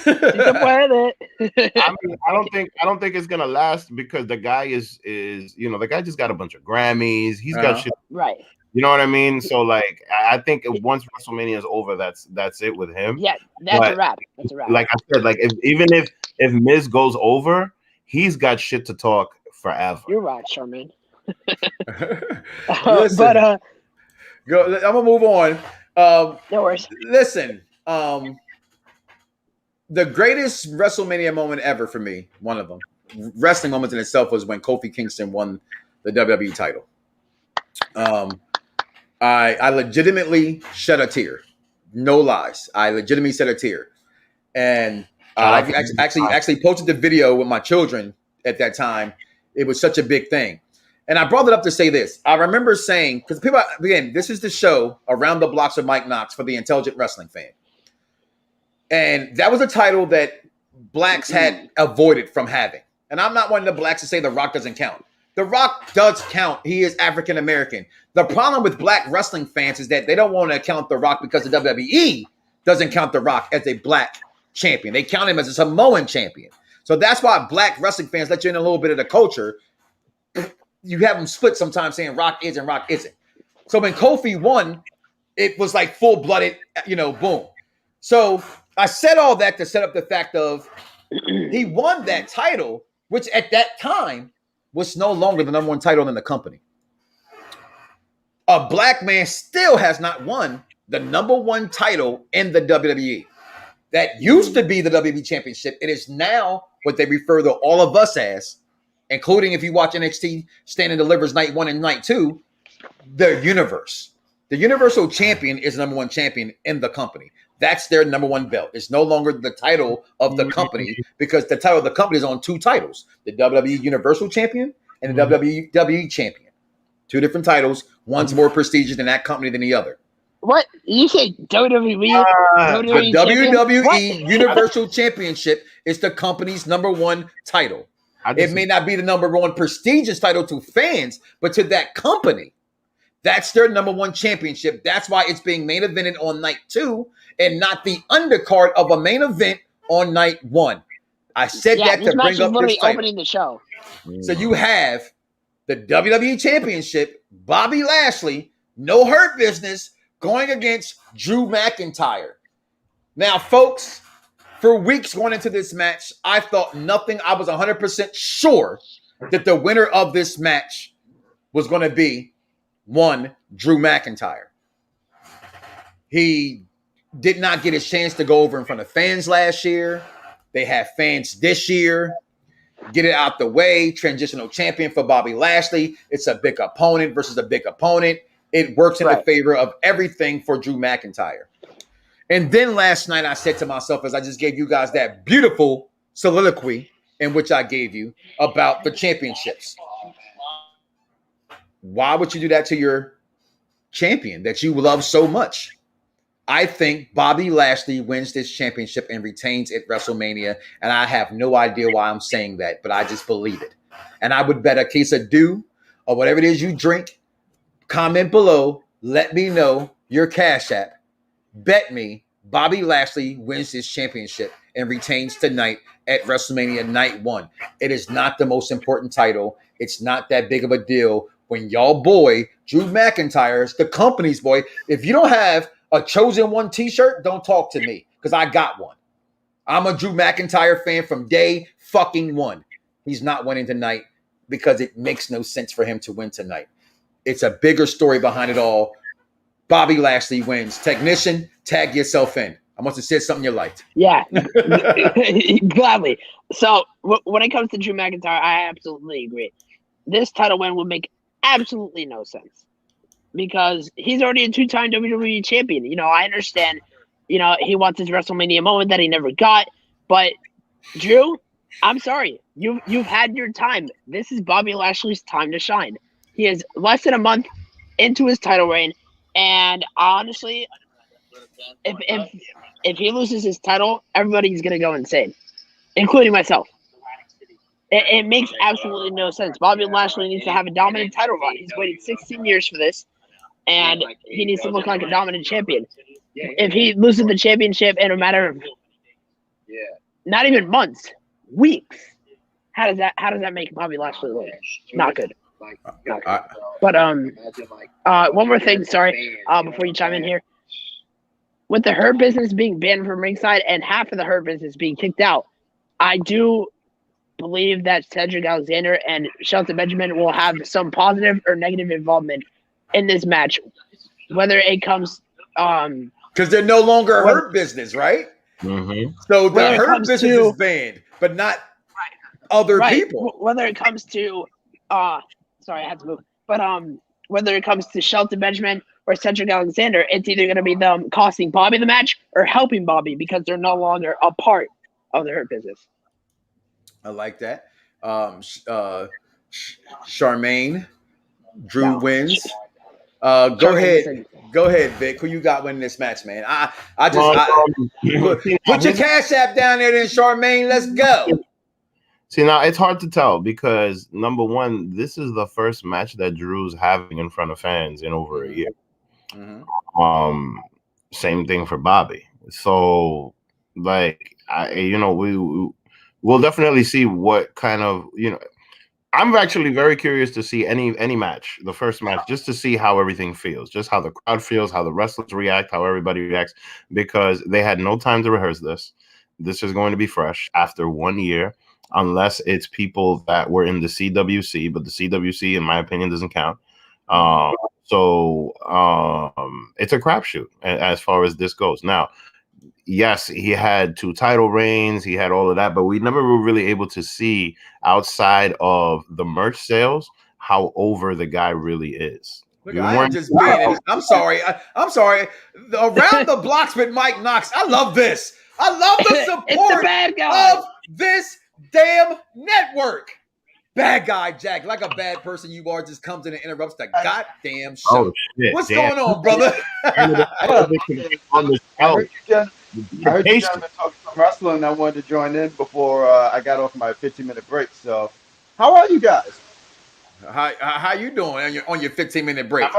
I mean, I don't think it's gonna last because the guy is the guy just got a bunch of Grammys. He's got shit. Right. You know what I mean? So like, I think once WrestleMania is over, that's it with him. Yeah, that's a wrap. That's a wrap. Like I said, like if Miz goes over, he's got shit to talk forever. You're right, Sherman. Listen, But I'm gonna move on. no worries. Listen, the greatest WrestleMania moment ever for me, one of them, wrestling moments in itself, was when Kofi Kingston won the WWE title. I legitimately shed a tear. No lies. I legitimately shed a tear. And I actually posted the video with my children at that time. It was such a big thing. And I brought it up to say this. I remember saying, because people, again, this is the show Around Da Bloxxx with Mike Knoxxx for the intelligent wrestling fan. And that was a title that blacks had avoided from having. And I'm not one of the blacks to say The Rock doesn't count. The Rock does count. He is African American. The problem with black wrestling fans is that they don't want to count The Rock because the WWE doesn't count The Rock as a black champion. They count him as a Samoan champion. So that's why black wrestling fans let you in a little bit of the culture. You have them split sometimes saying Rock is and Rock isn't. So when Kofi won, it was like full-blooded, boom. So I said all that to set up the fact of he won that title, which at that time was no longer the number one title in the company. A black man still has not won the number one title in the WWE. That used to be the WWE Championship. It is now what they refer to all of us as, including if you watch NXT Stand and Delivers Night 1 and Night 2, the Universe. The Universal Champion is the number one champion in the company. That's their number one belt. It's no longer the title of the company because the title of the company is on two titles, the WWE Universal Champion and the WWE Champion. Two different titles. One's more prestigious in that company than the other. What? You say WWE? The WWE Universal Championship is the company's number one title. It may not be the number one prestigious title to fans, but to that company, that's their number one championship. That's why it's being main evented on night 2 and not the undercard of a main event on night 1. I said that to bring up this title. Opening the show. So you have the WWE Championship, Bobby Lashley, no hurt business, going against Drew McIntyre. Now, folks, for weeks going into this match, I thought nothing. I was 100% sure that the winner of this match was going to be one, Drew McIntyre. He did not get his chance to go over in front of fans last year. They have fans this year. Get it out the way. Transitional champion for Bobby Lashley. It's a big opponent versus a big opponent. It works in the favor of everything for Drew McIntyre. And then last night I said to myself, as I just gave you guys that beautiful soliloquy in which I gave you about the championships. Why would you do that to your champion that you love so much? I think Bobby Lashley wins this championship and retains at WrestleMania. And I have no idea why I'm saying that, but I just believe it. And I would bet a case of dew or whatever it is you drink. Comment below. Let me know your Cash App. Bet me Bobby Lashley wins this championship and retains tonight at WrestleMania Night 1. It is not the most important title. It's not that big of a deal. When y'all boy, Drew McIntyre's the company's boy, if you don't have a Chosen One t-shirt, don't talk to me because I got one. I'm a Drew McIntyre fan from day fucking one. He's not winning tonight because it makes no sense for him to win tonight. It's a bigger story behind it all. Bobby Lashley wins. Technician, tag yourself in. I must have said something you liked. Yeah, gladly. So when it comes to Drew McIntyre, I absolutely agree. This title win would make absolutely no sense because he's already a 2-time WWE champion. I understand, he wants his WrestleMania moment that he never got, but Drew, I'm sorry. You've had your time. This is Bobby Lashley's time to shine. He is less than a month into his title reign, and honestly, if he loses his title, everybody's gonna go insane, including myself. It makes absolutely no sense. Bobby Lashley needs to have a dominant title run. He's waited 16 years for this, and he needs to look like a dominant champion. If he loses the championship in a matter of not even months, weeks, how does that make Bobby Lashley look? Not good. Not good. But one more thing, sorry, before you chime in here. With the Hurt Business being banned from ringside and half of the Hurt Business being kicked out, I do believe that Cedric Alexander and Shelton Benjamin will have some positive or negative involvement in this match, whether it comes because they're no longer Hurt Business, right? Mm-hmm. So the Hurt Business is banned, but not other people. Whether it comes to sorry, I had to move. But whether it comes to Shelton Benjamin or Cedric Alexander, it's either going to be them costing Bobby the match or helping Bobby because they're no longer a part of the Hurt Business. I like that. Charmaine, Drew wins. Go ahead, Vic. Who you got winning this match, man? Put your Cash App down there, then Charmaine. Let's go. See, now it's hard to tell because number one, this is the first match that Drew's having in front of fans in over a year. Mm-hmm. Same thing for Bobby. So, like, we'll definitely see what kind of, I'm actually very curious to see any match, the first match, just to see how everything feels, just how the crowd feels, how the wrestlers react, how everybody reacts, because they had no time to rehearse this. This is going to be fresh after 1 year. Unless it's people that were in the CWC, but the CWC, in my opinion, doesn't count. So it's a crapshoot as far as this goes. Now, yes, he had 2 title reigns, he had all of that, but we never were really able to see outside of the merch sales how over the guy really is. Look, I'm sorry. Around the Blocks with Mike Knoxxx. I love this. I love the support of this damn network. Bad guy Jack, like a bad person you are, just comes in and interrupts the goddamn show. Oh, shit, what's going on, brother? I heard you gentlemen talking some wrestling and I wanted to join in before I got off my 15-minute break. So how are you guys? How you doing on your 15-minute break?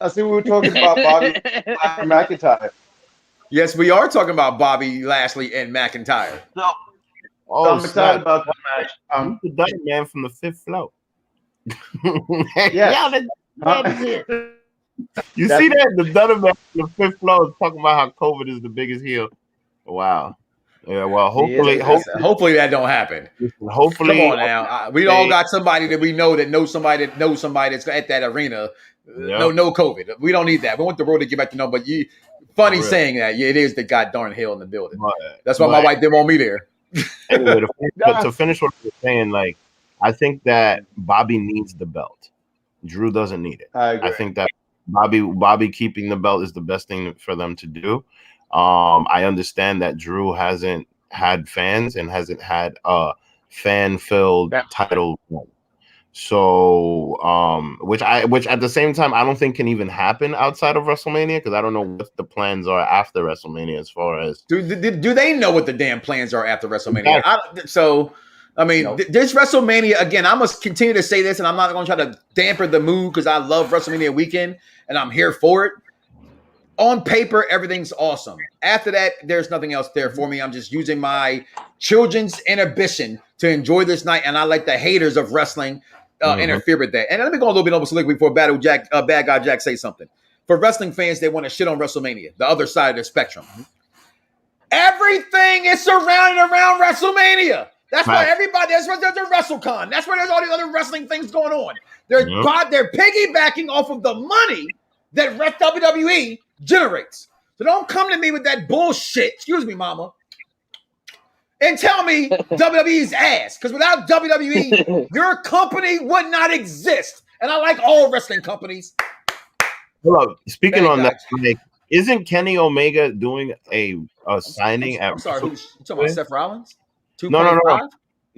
I see we were talking about Bobby McIntyre. Yes, we are talking about Bobby Lashley and McIntyre. So I'm excited about that match. The Dunn man from the 5th floor. You see that? The Dunn man from the 5th floor is talking about how COVID is the biggest heel. Wow. Yeah, well, hopefully that don't happen. Hopefully, come on now. We all got somebody that we know that knows somebody that's at that arena. Yeah. No COVID. We don't need that. We want the road to get back to know. But funny saying that. Yeah, it is the goddamn hell in the building. That's why my wife didn't want me there. Anyway, to finish what you're saying, like, I think that Bobby needs the belt. Drew doesn't need it. I think that Bobby keeping the belt is the best thing for them to do. I understand that Drew hasn't had fans and hasn't had a fan-filled title run. So, which at the same time I don't think can even happen outside of WrestleMania, because I don't know what the plans are after WrestleMania as far as do they know what the damn plans are after WrestleMania? This WrestleMania again. I must continue to say this, and I'm not going to try to dampen the mood because I love WrestleMania weekend and I'm here for it. On paper, everything's awesome. After that, there's nothing else there for me. I'm just using my children's inhibition to enjoy this night, and I let the haters of wrestling interfere with that. And let me go a little bit over slick before Bad Guy Jack say something. For wrestling fans, they want to shit on WrestleMania, the other side of the spectrum. Everything is surrounded around WrestleMania. That's why that's where there's a WrestleCon. That's where there's all the other wrestling things going on. They're piggybacking off of the money that WWE generates. So don't come to me with that bullshit. Excuse me, mama. And tell me WWE's ass. Because without WWE, your company would not exist. And I like all wrestling companies. Hold up. Speaking on that, like, isn't Kenny Omega doing a signing at? I'm sorry, you talking about Seth Rollins? No.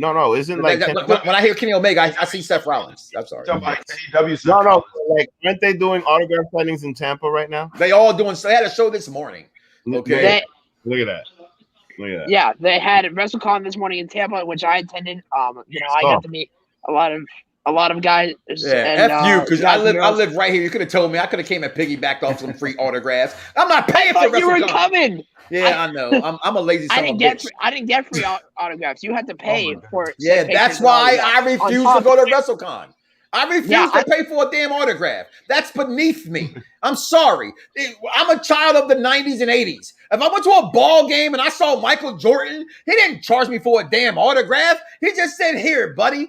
No, isn't like when I hear Kenny Omega, I see Seth Rollins. I'm sorry. No, like aren't they doing autograph signings in Tampa right now? They all doing. They had a show this morning. Okay, look at that. Look at that. Yeah, they had WrestleCon this morning in Tampa, which I attended. I got to meet a lot of guys. Yeah, and, F you, because I live right here. You could have told me. I could have came and piggybacked off some free autographs. I'm not paying for WrestleCon. You were coming. Yeah, I know. I'm a lazy son of a bitch. I didn't get free autographs. You had to pay for. Yeah, that's why I refuse to go to WrestleCon. I refuse to pay for a damn autograph. That's beneath me. I'm sorry. I'm a child of the 90s and 80s. If I went to a ball game and I saw Michael Jordan, he didn't charge me for a damn autograph. He just said, here, buddy.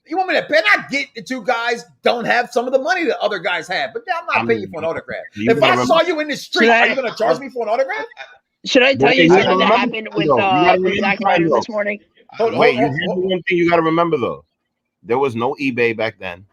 You want me to pay? And I get that you guys don't have some of the money that other guys have, but I'm not paying you for an autograph. If I saw you in the street, are you going to charge me for an autograph? Should I tell you something that happened with Zack Ryder this morning? Wait, here's the one thing you got to remember, though. There was no eBay back then.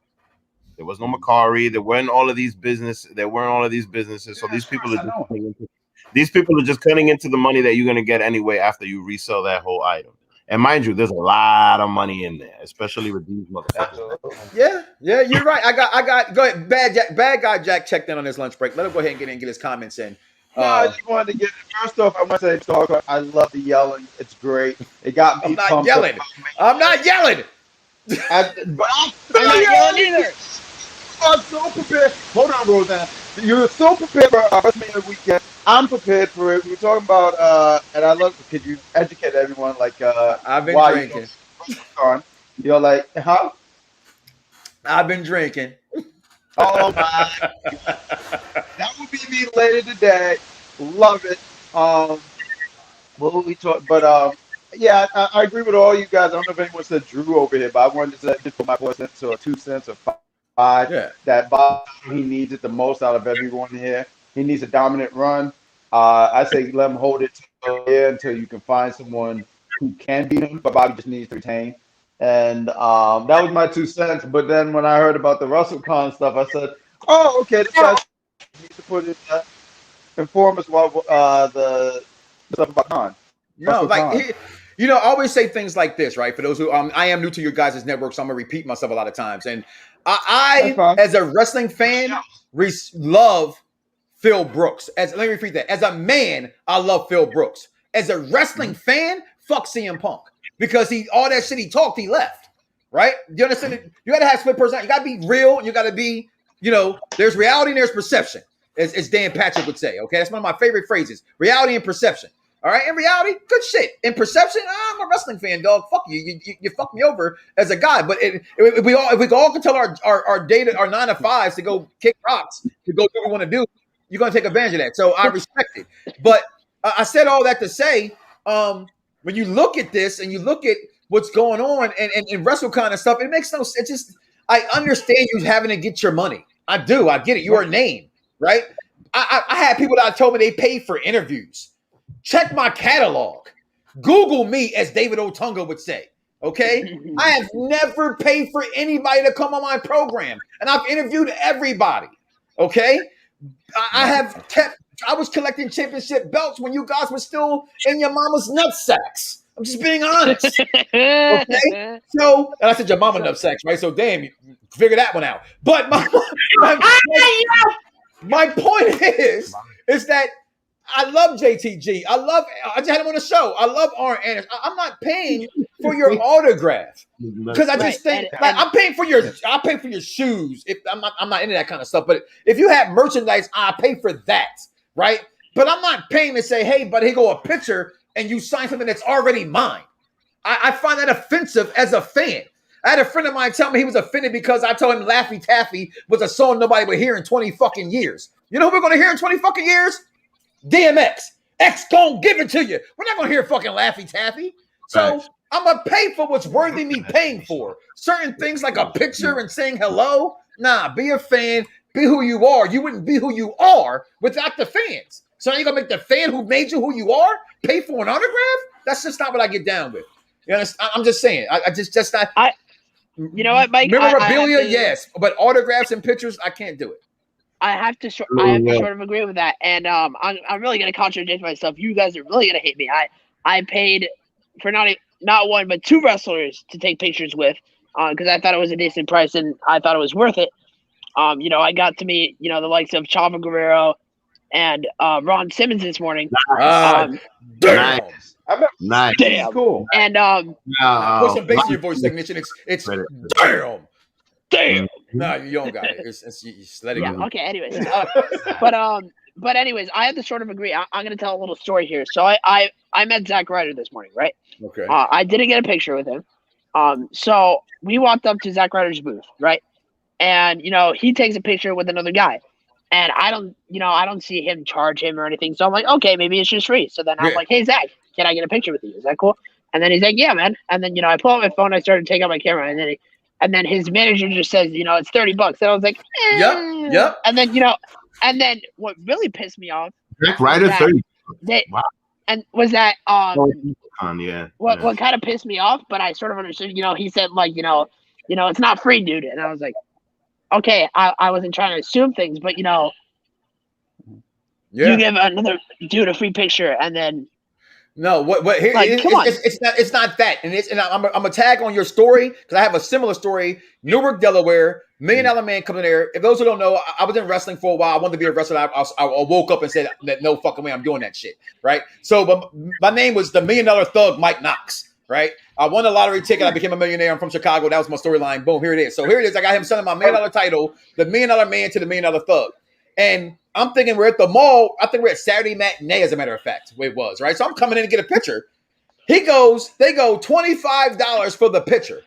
There was no Macari. There weren't all of these businesses. So these people are just cutting into the money that you're going to get anyway after you resell that whole item. And mind you, there's a lot of money in there, especially with these motherfuckers. Yeah, you're right. I got. Go ahead. Bad guy Jack checked in on his lunch break. Let him go ahead and get his comments in. I just wanted to get first off. I want to say, I love the yelling. It's great. It got me. I'm not yelling. I'm not yelling either. I'm so prepared. Hold on, Roseanne. You're so prepared for WrestleMania weekend. I'm prepared for it. We're talking about, and I love. Could you educate everyone? Like, I've been drinking. You're like, huh? I've been drinking. Oh my! That will be me later today. Love it. What will we talk? But yeah, I agree with all you guys. I don't know if anyone said Drew over here, but I wanted to just put my voice into a 2 cents or 5. Yeah. That Bob, he needs it the most out of everyone here. He needs a dominant run. I say let him hold it until you can find someone who can beat him. But Bobby just needs to retain. And that was my 2 cents. But then when I heard about the WrestleCon stuff, I said, "Oh, okay, this guy needs to put it inform us what the stuff about Con." No, like I always say things like this, right? For those who I am new to your guys' network, so I'm gonna repeat myself a lot of times. And I as a wrestling fan, love Phil Brooks. Let me repeat that. As a man, I love Phil Brooks. As a wrestling fan, fuck CM Punk. Because all that shit he talked, he left. Right? You understand? You gotta have split personality. You gotta be real. You gotta be, there's reality and there's perception, as Dan Patrick would say. Okay, that's one of my favorite phrases. Reality and perception. All right, in reality, good shit. In perception, I'm a wrestling fan, dog. Fuck you. You fucked me over as a guy. But if we all can tell our data, our 9 to 5s to go kick rocks, to go do what we want to do, you're gonna take advantage of that. So I respect it. But I said all that to say, when you look at this and you look at what's going on and WrestleCon and stuff, it makes no sense. I understand you having to get your money. I do. I get it. You're a name, right? I had people that told me they paid for interviews. Check my catalog. Google me, as David Otunga would say. Okay? I have never paid for anybody to come on my program. And I've interviewed everybody. Okay? I was collecting championship belts when you guys were still in your mama's nutsacks. I'm just being honest. Okay? So, and I said your mama nutsacks, right? So damn, you figure that one out. But my point is that I love JTG. I just had him on the show. I love Arn Anderson. I'm not paying for your autograph because I just think I'm paying for your shoes. If I'm not into that kind of stuff. But if you have merchandise, I pay for that, right? But I'm not paying to say, hey, but here go a picture and you sign something that's already mine. I find that offensive as a fan. I had a friend of mine tell me he was offended because I told him Laffy Taffy was a song nobody would hear in 20 fucking years. You know who we're going to hear in 20 fucking years? DMX. X gon' give it to you. We're not going to hear fucking Laffy Taffy. So I'm going to pay for what's worthy me paying for. Certain things like a picture and saying hello. Nah, be a fan. Be who you are. You wouldn't be who you are without the fans. So now you're going to make the fan who made you who you are pay for an autograph? That's just not what I get down with. You understand? I'm just saying. I just not. You know what, Mike? Memorabilia, yes. But autographs and pictures, I can't do it. I have to sort of agree with that. And I'm really going to contradict myself. You guys are really going to hate me. I paid for not one but two wrestlers to take pictures with, because I thought it was a decent price and I thought it was worth it. I got to meet the likes of Chavo Guerrero and Ron Simmons this morning. Damn. Nice. Damn. Cool. And Put some bass in your voice, technician. It's damn. damn. No, you don't got it. You just let it Yeah. go. Okay. Anyways, but anyways, I have to sort of agree. I'm going to tell a little story here. So I met Zack Ryder this morning, right? Okay. I didn't get a picture with him. So we walked up to Zack Ryder's booth, right? And he takes a picture with another guy, and I don't see him charge him or anything. So I'm like, okay, maybe it's just free. So then I'm like, hey Zach, can I get a picture with you? Is that cool? And then he's like, yeah, man. And then I pull out my phone, I started taking out my camera, and then his manager just says, it's $30. And I was like, Yep. And then what really pissed me off, Zack Ryder 30. Wow. And was that Yeah. what kind of pissed me off, but I sort of understood. He said like, it's not free, dude. And I was like, okay, I wasn't trying to assume things, but you give another dude a free picture, and then no, what here? Like, come on. It's not that, and I'm a tag on your story because I have a similar story. Newark, Delaware, $1 Million Man coming there. If those who don't know, I was in wrestling for a while. I wanted to be a wrestler. I woke up and said that no fucking way I'm doing that shit, right? So, but my name was the $1 Million Thug, Mike Knoxxx. Right, I won a lottery ticket. I became a millionaire. I'm from Chicago. That was my storyline. Boom, here it is. So here it is. I got him selling my $1 Million title, the $1 Million Man to the $1 Million Thug. And I'm thinking we're at the mall. I think we're at Saturday Matinee, as a matter of fact, where it was, right? So I'm coming in to get a picture. They go $25 for the picture.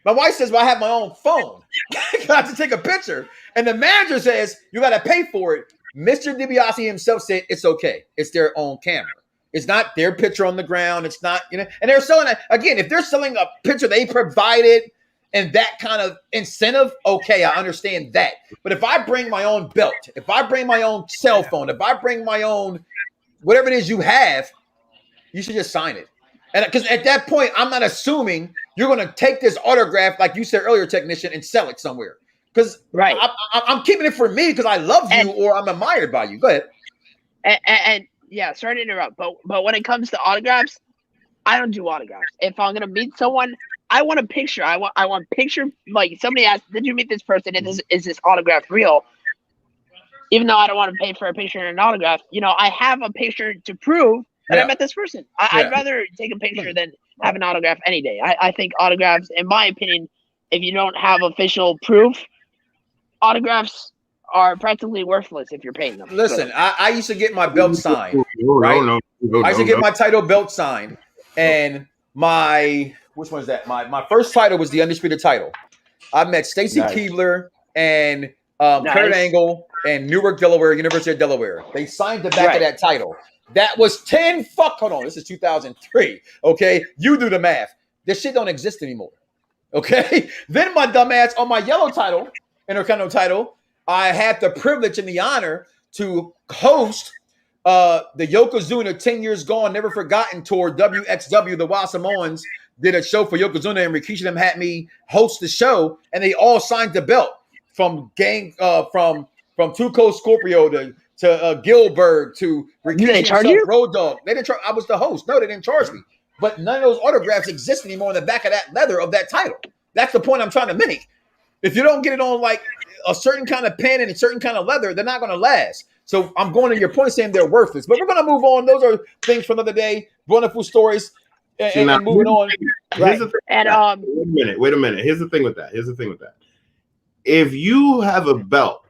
My wife says, well, I have my own phone. I have to take a picture. And the manager says, you got to pay for it. Mr. DiBiase himself said, it's okay. It's their own camera. It's not their picture on the ground. It's not, and they're selling it. Again, if they're selling a picture they provided and that kind of incentive, okay, I understand that. But if I bring my own belt, if I bring my own cell phone, if I bring my own, whatever it is you have, you should just sign it. And because at that point, I'm not assuming you're going to take this autograph, like you said earlier, technician, and sell it somewhere. Because right. I'm keeping it for me because I love you or I'm admired by you. Go ahead. And yeah, sorry to interrupt, but when it comes to autographs, I don't do autographs. If I'm gonna meet someone, I want a picture. I want picture. Like somebody asked, did you meet this person? And is this autograph real? Even though I don't want to pay for a picture and an autograph, I have a picture to prove that I met this person. I'd rather take a picture than have an autograph any day. I think autographs, in my opinion, if you don't have official proof, autographs are practically worthless if you're paying them. Listen, I used to get my belt signed, right? I used to get my title belt signed, and which one is that? My first title was the undisputed title. I met Stacy Keibler and Kurt Angle and Newark, Delaware, University of Delaware. They signed the back of that title. That was hold on, this is 2003. Okay, you do the math. This shit don't exist anymore. Okay, then my dumb ass on my yellow title, Intercontinental title, I had the privilege and the honor to host the Yokozuna 10 Years Gone, Never Forgotten tour, WXW. The Wild Samoans did a show for Yokozuna, and Rikishi them had me host the show, and they all signed the belt from Tuco Scorpio to Gilbert to Rikishi. Did they charge you? Road Dogg. They didn't charge. I was the host. No, they didn't charge me. But none of those autographs exist anymore on the back of that leather of that title. That's the point I'm trying to make. If you don't get it on like a certain kind of pen and a certain kind of leather, they're not going to last. So I'm going to your point saying they're worthless. But we're going to move on. Those are things for another day. Wonderful stories. And moving on. Right. Wait a minute. Here's the thing with that. If you have a belt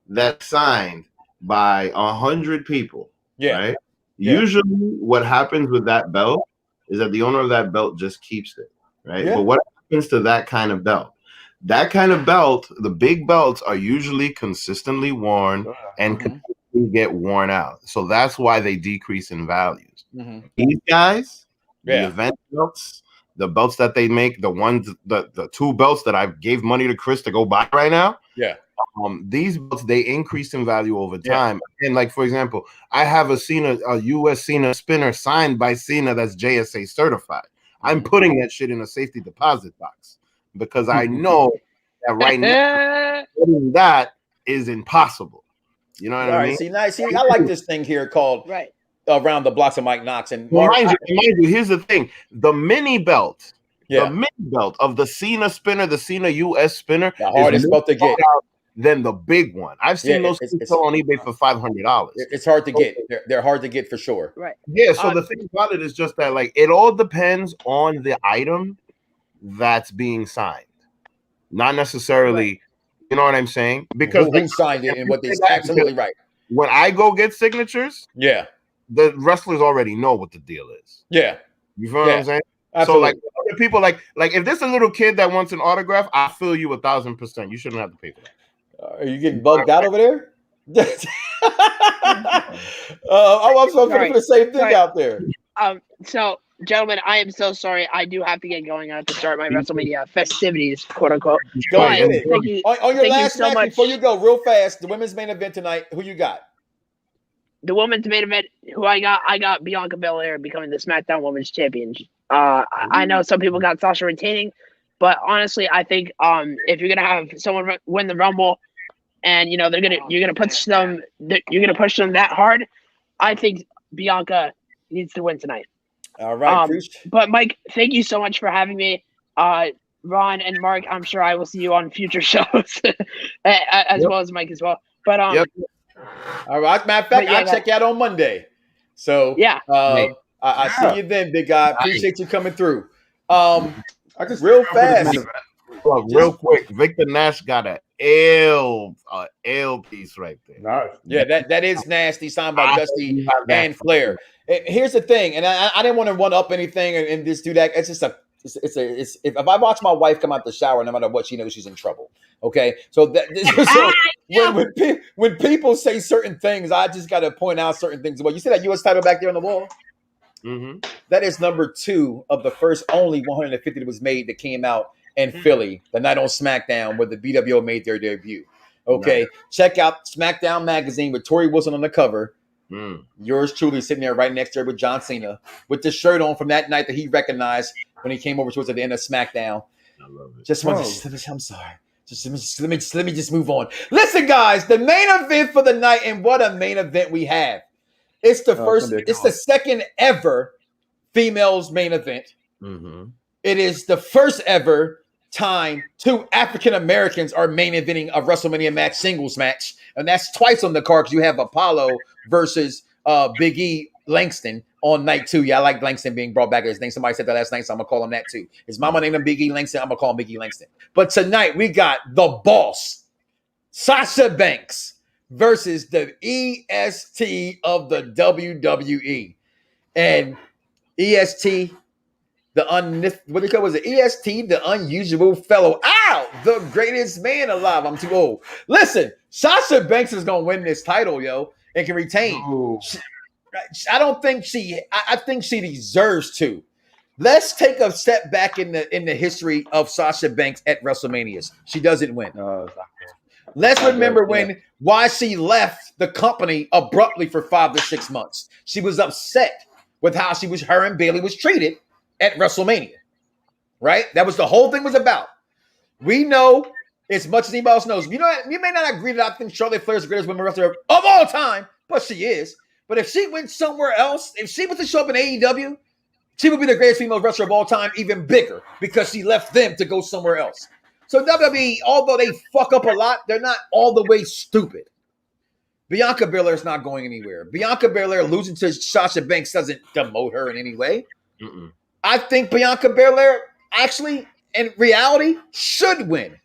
that's signed by 100 people, right? Yeah. Usually what happens with that belt is that the owner of that belt just keeps it, right? Yeah. But what happens to that kind of belt? That kind of belt, the big belts are usually consistently worn and consistently get worn out. So that's why they decrease in values. These guys, the event belts, the belts that they make, the two belts that I gave money to Chris to go buy right now. Yeah. These belts, they increase in value over time. And like, for example, I have a US Cena spinner signed by Cena that's JSA certified. I'm putting that shit in a safety deposit box because I know that right now that is impossible. You know what I mean? See, I like this thing here called Around the Blocks of Mike Knoxxx. And Well, Mark, mind you, here's the thing: the mini belt, yeah, the mini belt of the Cena spinner, the Cena US spinner, the hardest is belt to get. than the big one. I've seen Yeah, those sell on eBay for $500. It's hard to get. They're hard to get for sure. Right. Yeah. So the thing about it is just that, like, it all depends on the item that's being signed, not necessarily. Right. You know what I'm saying? Because who signed it and what they absolutely right. When I go get signatures, Yeah, the wrestlers already know what the deal is. yeah, You feel what I'm saying? absolutely. So like other people, like if there's a little kid that wants an autograph, I feel you 1,000%. You shouldn't have to pay for that. Are you getting bugged out over there? I'm so for the same thing out there. So, gentlemen, I am so sorry. I do have to get going. I have to start my WrestleMania festivities, quote unquote. Go But ahead. thank you, On your thank you last so match, much. before you go, real fast, the women's main event tonight. Who you got? The women's main event, who I got Bianca Belair becoming the SmackDown Women's Champion. I know some people got Sasha retaining, but honestly, I think if you're gonna have someone win the Rumble, and you're gonna push them that hard, I think Bianca needs to win tonight. All right, but Mike, thank you so much for having me. Ron and Mark, I'm sure I will see you on future shows as well as Mike as well. But all right. Matter of fact, I'll check you out on Monday. So yeah, I see you then, big guy. Appreciate you coming through. Real fast. Look, real quick, Victor Nash got an L piece right there. Nice. Yeah, that is nasty. Signed by Dusty and Flair. Here's the thing, and I didn't want to run up anything and just do that. It's just if I watch my wife come out the shower, no matter what, she knows she's in trouble. Okay, so when people say certain things, I just got to point out certain things. Well, you see that U.S. title back there on the wall? Mm-hmm. That is number 2 of the first only 150 that was made that came out in Philly the night on SmackDown where the BWO made their debut. Okay, check out SmackDown magazine with Tori Wilson on the cover. Yours truly sitting there right next to her with John Cena with the shirt on from that night that he recognized when he came over towards the end of SmackDown. I love it. I'm sorry. Let me just move on. Listen, guys, the main event for the night, and what a main event we have. It's the second ever females main event. Mm-hmm. It is the first ever time 2 African Americans are main eventing a WrestleMania match, singles match, and that's twice on the card because you have Apollo versus Big E Langston on night 2. Yeah, I like Langston being brought back. His name. Somebody said that last night, so I'm gonna call him that too. His mama named him Big E Langston. I'm gonna call him Big E Langston. But tonight we got the boss, Sasha Banks, versus the EST of the WWE, and EST. What do you call it? Was it EST, the unusual fellow? Ow! The greatest man alive. I'm too old. Listen, Sasha Banks is gonna win this title, yo, and can retain. I think she deserves to. Let's take a step back in the history of Sasha Banks at WrestleManias. She doesn't win. Let's remember why she left the company abruptly for 5 to 6 months. She was upset with how her and Bayley was treated at WrestleMania, right? That was the whole thing was about. We know as much as anybody else knows. You may not agree that I think Charlotte Flair is the greatest women wrestler of all time, but she is. But if she went somewhere else, if she was to show up in AEW, she would be the greatest female wrestler of all time, even bigger, because she left them to go somewhere else. So WWE, although they fuck up a lot, they're not all the way stupid. Bianca Belair is not going anywhere. Bianca Belair losing to Sasha Banks doesn't demote her in any way. Mm-mm. I think Bianca Belair actually, in reality, should win.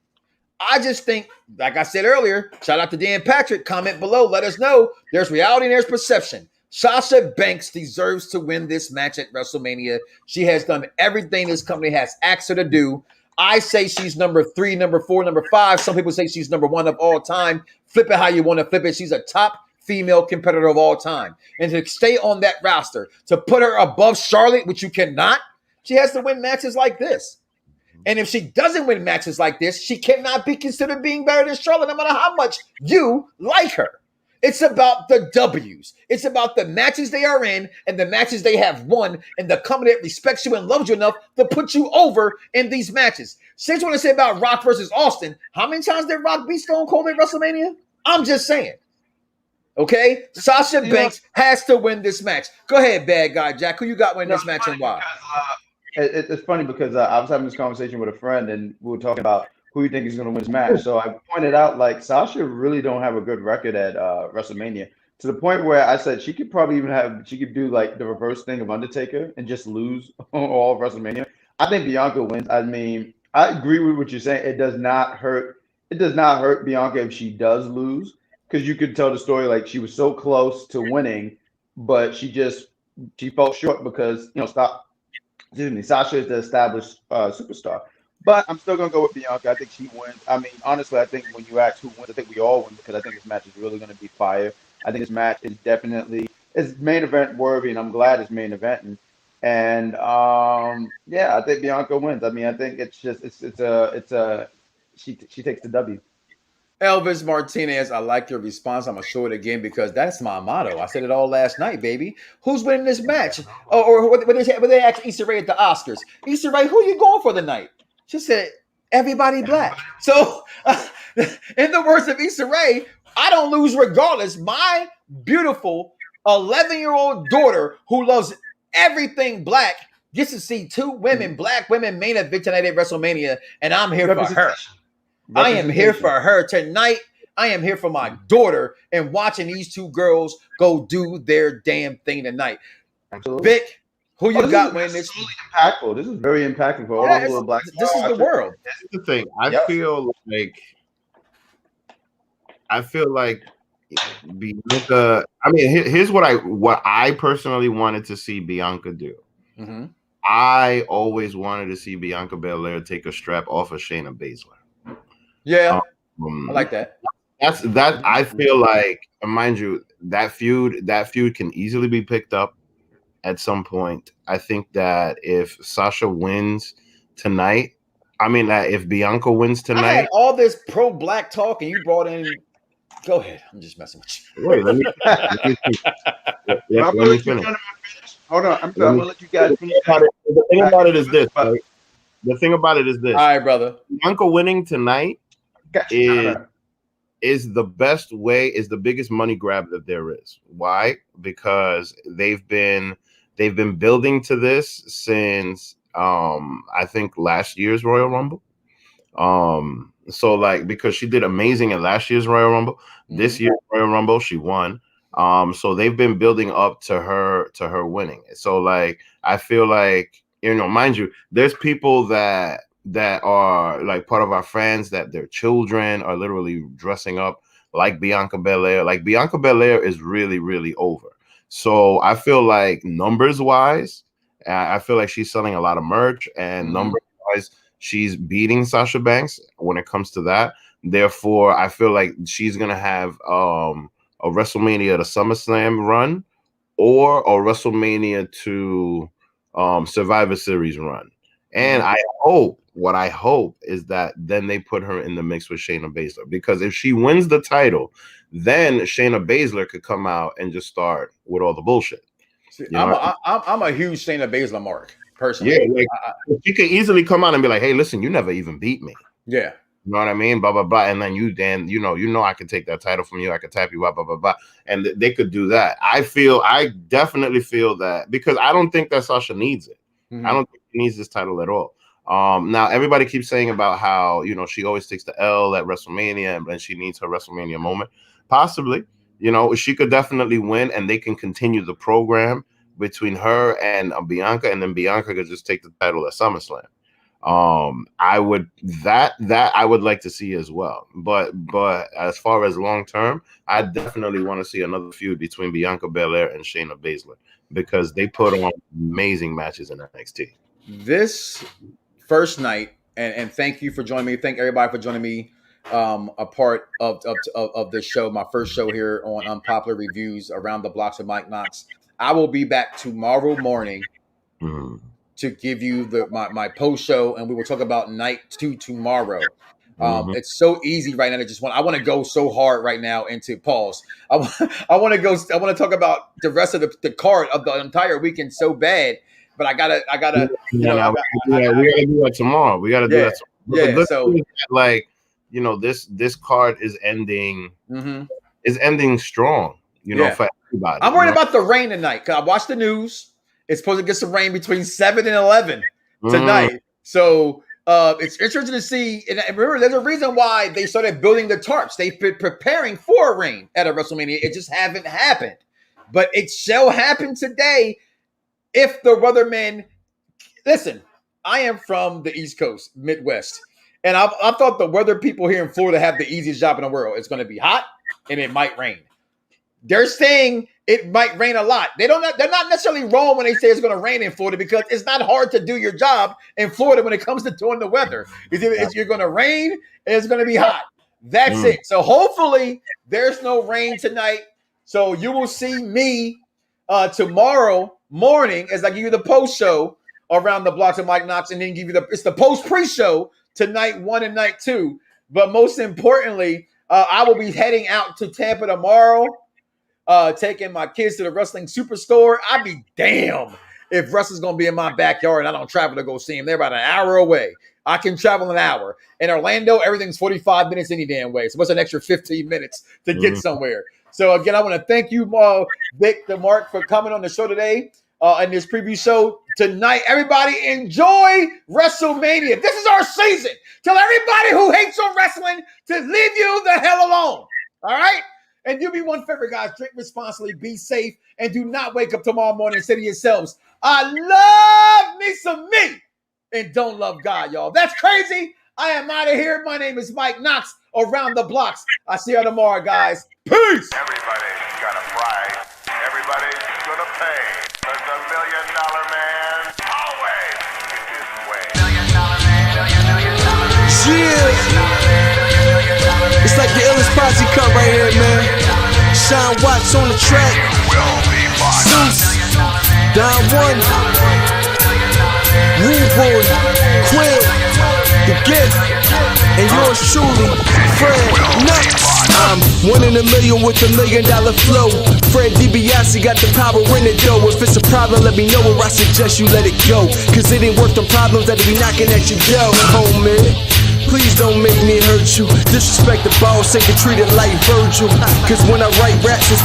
I just think, like I said earlier, shout out to Dan Patrick, comment below, let us know. There's reality and there's perception. Sasha Banks deserves to win this match at WrestleMania. She has done everything this company has asked her to do. I say she's number 3, number 4, number 5. Some people say she's number 1 of all time. Flip it how you want to flip it. She's a top female competitor of all time. And to stay on that roster, to put her above Charlotte, which you cannot, she has to win matches like this. And if she doesn't win matches like this, she cannot be considered being better than Charlotte, no matter how much you like her. It's about the W's. It's about the matches they are in and the matches they have won and the company that respects you and loves you enough to put you over in these matches. Since what I say about Rock versus Austin, how many times did Rock beat Stone Cold at WrestleMania? I'm just saying. Okay, Sasha Banks has to win this match. Go ahead, bad guy Jack. Who you got winning this match and why? It's funny because I was having this conversation with a friend and we were talking about who you think is going to win this match. So I pointed out like Sasha really don't have a good record at WrestleMania, to the point where I said she could do like the reverse thing of Undertaker and just lose all of WrestleMania. I think Bianca wins. I mean, I agree with what you're saying. It does not hurt. It does not hurt Bianca if she does lose, because you could tell the story like she was so close to winning, but she fell short because Sasha is the established superstar. But I'm still gonna go with Bianca. I think she wins. I mean, honestly, I think when you ask who wins, I think we all win, because I think this match is really gonna be fire. I think this match is definitely main event worthy, and I'm glad it's main eventing. And yeah, I think Bianca wins. I mean, I think it's she takes the W. Elvis Martinez, I like your response. I'm gonna show it again because that's my motto. I said it all last night, baby. Who's winning this match? Or what they asked Issa Rae at the Oscars? Issa Rae, who you going for tonight? She said, everybody black. So, in the words of Issa Rae, I don't lose regardless. My beautiful 11-year-old daughter who loves everything black gets to see two women, black women, main event tonight at WrestleMania, and I'm here for her. I am here for her tonight. I am here for my daughter and watching these two girls go do their damn thing tonight. Absolutely. Vic, who you got winning this? Really impactful. This is very impactful for all those little black. This is the world. That's the thing. I feel like Bianca. I mean, here's what I personally wanted to see Bianca do. Mm-hmm. I always wanted to see Bianca Belair take a strap off of Shayna Baszler. Yeah, I like that. That I feel like, mind you, that feud can easily be picked up at some point. I think that if Sasha wins tonight, if Bianca wins tonight, I had all this pro-black talk, and you brought in. Go ahead. I'm just messing with you. Wait, let me finish. Hold on. I'm gonna let you guys finish. The thing about it is this. Right? The thing about it is this. All right, brother. Bianca winning tonight is the best way, is the biggest money grab that there is. Why? Because they've been building to this since I think last year's Royal Rumble. So like, because she did amazing in last year's Royal Rumble, this year's Royal Rumble she won. So they've been building up to her winning. So like, I feel like, mind you, there's people that are like part of our fans that their children are literally dressing up like Bianca Belair. Like Bianca Belair is really, really over. So I feel like numbers wise, I feel like she's selling a lot of merch, and numbers wise, she's beating Sasha Banks when it comes to that. Therefore, I feel like she's gonna have a WrestleMania to SummerSlam run, or a WrestleMania to Survivor Series run. And what I hope is that then they put her in the mix with Shayna Baszler, because if she wins the title, then Shayna Baszler could come out and just start with all the bullshit. I'm a huge Shayna Baszler mark, personally. Yeah, like, she could easily come out and be like, "Hey, listen, you never even beat me." Yeah, you know what I mean? Blah blah blah, and then you I could take that title from you. I could tap you up, blah blah blah, and they could do that. I definitely feel that, because I don't think that Sasha needs it. I don't think she needs this title at all. Now everybody keeps saying about how she always takes the L at WrestleMania and she needs her WrestleMania moment. Possibly, she could definitely win, and they can continue the program between her and Bianca, and then Bianca could just take the title at SummerSlam. I would like to see as well. But as far as long term, I definitely want to see another feud between Bianca Belair and Shayna Baszler, because they put on amazing matches in NXT. This first night, and thank you for joining me. Thank everybody for joining me. A part of this show, my first show here on Unpopular Reviews, Around Da Bloxxx with Mike Knoxxx. I will be back tomorrow morning to give you my post show, and we will talk about night 2 tomorrow. It's so easy right now to I want to go so hard right now into pause. I want to talk about the rest of the card of the entire weekend so bad, but I gotta we gotta do that tomorrow. We gotta do that tomorrow. Yeah, so like, this card is ending strong. you know, Yeah. for everybody. I'm worried you know? about the rain tonight. 'Cause I watched the news. It's supposed to get some rain between 7 and 11 tonight. So it's interesting to see. And remember, there's a reason why they started building the tarps. They've been preparing for rain at a WrestleMania. It just haven't happened. But it shall happen today if the weathermen listen. I am from the East Coast, Midwest, and I thought the weather people here in Florida have the easiest job in the world. It's going to be hot and it might rain. They're saying it might rain a lot. They're not necessarily wrong when they say it's going to rain in Florida, because it's not hard to do your job in Florida when it comes to doing the weather. You're going to rain and it's going to be hot. That's it. So hopefully there's no rain tonight. So you will see me tomorrow morning as I give you the post show Around the Blocks of Mike Knoxxx, and then give you it's the post pre-show to night 1 and night 2. But most importantly, I will be heading out to Tampa tomorrow, taking my kids to the Wrestling Superstore. I'd be damn if Russell's going to be in my backyard and I don't travel to go see him. They're about an hour away. I can travel an hour. In Orlando, everything's 45 minutes any damn way. So what's an extra 15 minutes to get somewhere? So again, I want to thank you, Vic, the Mark, for coming on the show today in this preview show tonight. Everybody enjoy WrestleMania. This is our season. Tell everybody who hates on wrestling to leave you the hell alone. All right? And do me one favor, guys. Drink responsibly, be safe, and do not wake up tomorrow morning and say to yourselves, I love me some me, and don't love God, y'all. That's crazy. I am out of here. My name is Mike Knoxxx, Around the Blocks. I'll see you tomorrow, guys. Peace. Everybody's got a price. Everybody's gonna pay. But the $1 million man always gets his way. $1 million Yeah. It's like the illest posse cut right here, man. Sean Watts on the track. Zeus, Don One, Rude Boy, Quill, The Gift, and yours truly, Fred Knoxxx. I'm 1 in a million with $1 million flow. Fred DiBiase got the power in it though. If it's a problem, let me know, or I suggest you let it go. Cause it ain't worth the problems that be knocking at your door, homie. Please don't make me hurt you. Disrespect the boss, ain't get treated like Virgil. Cause when I write raps, it's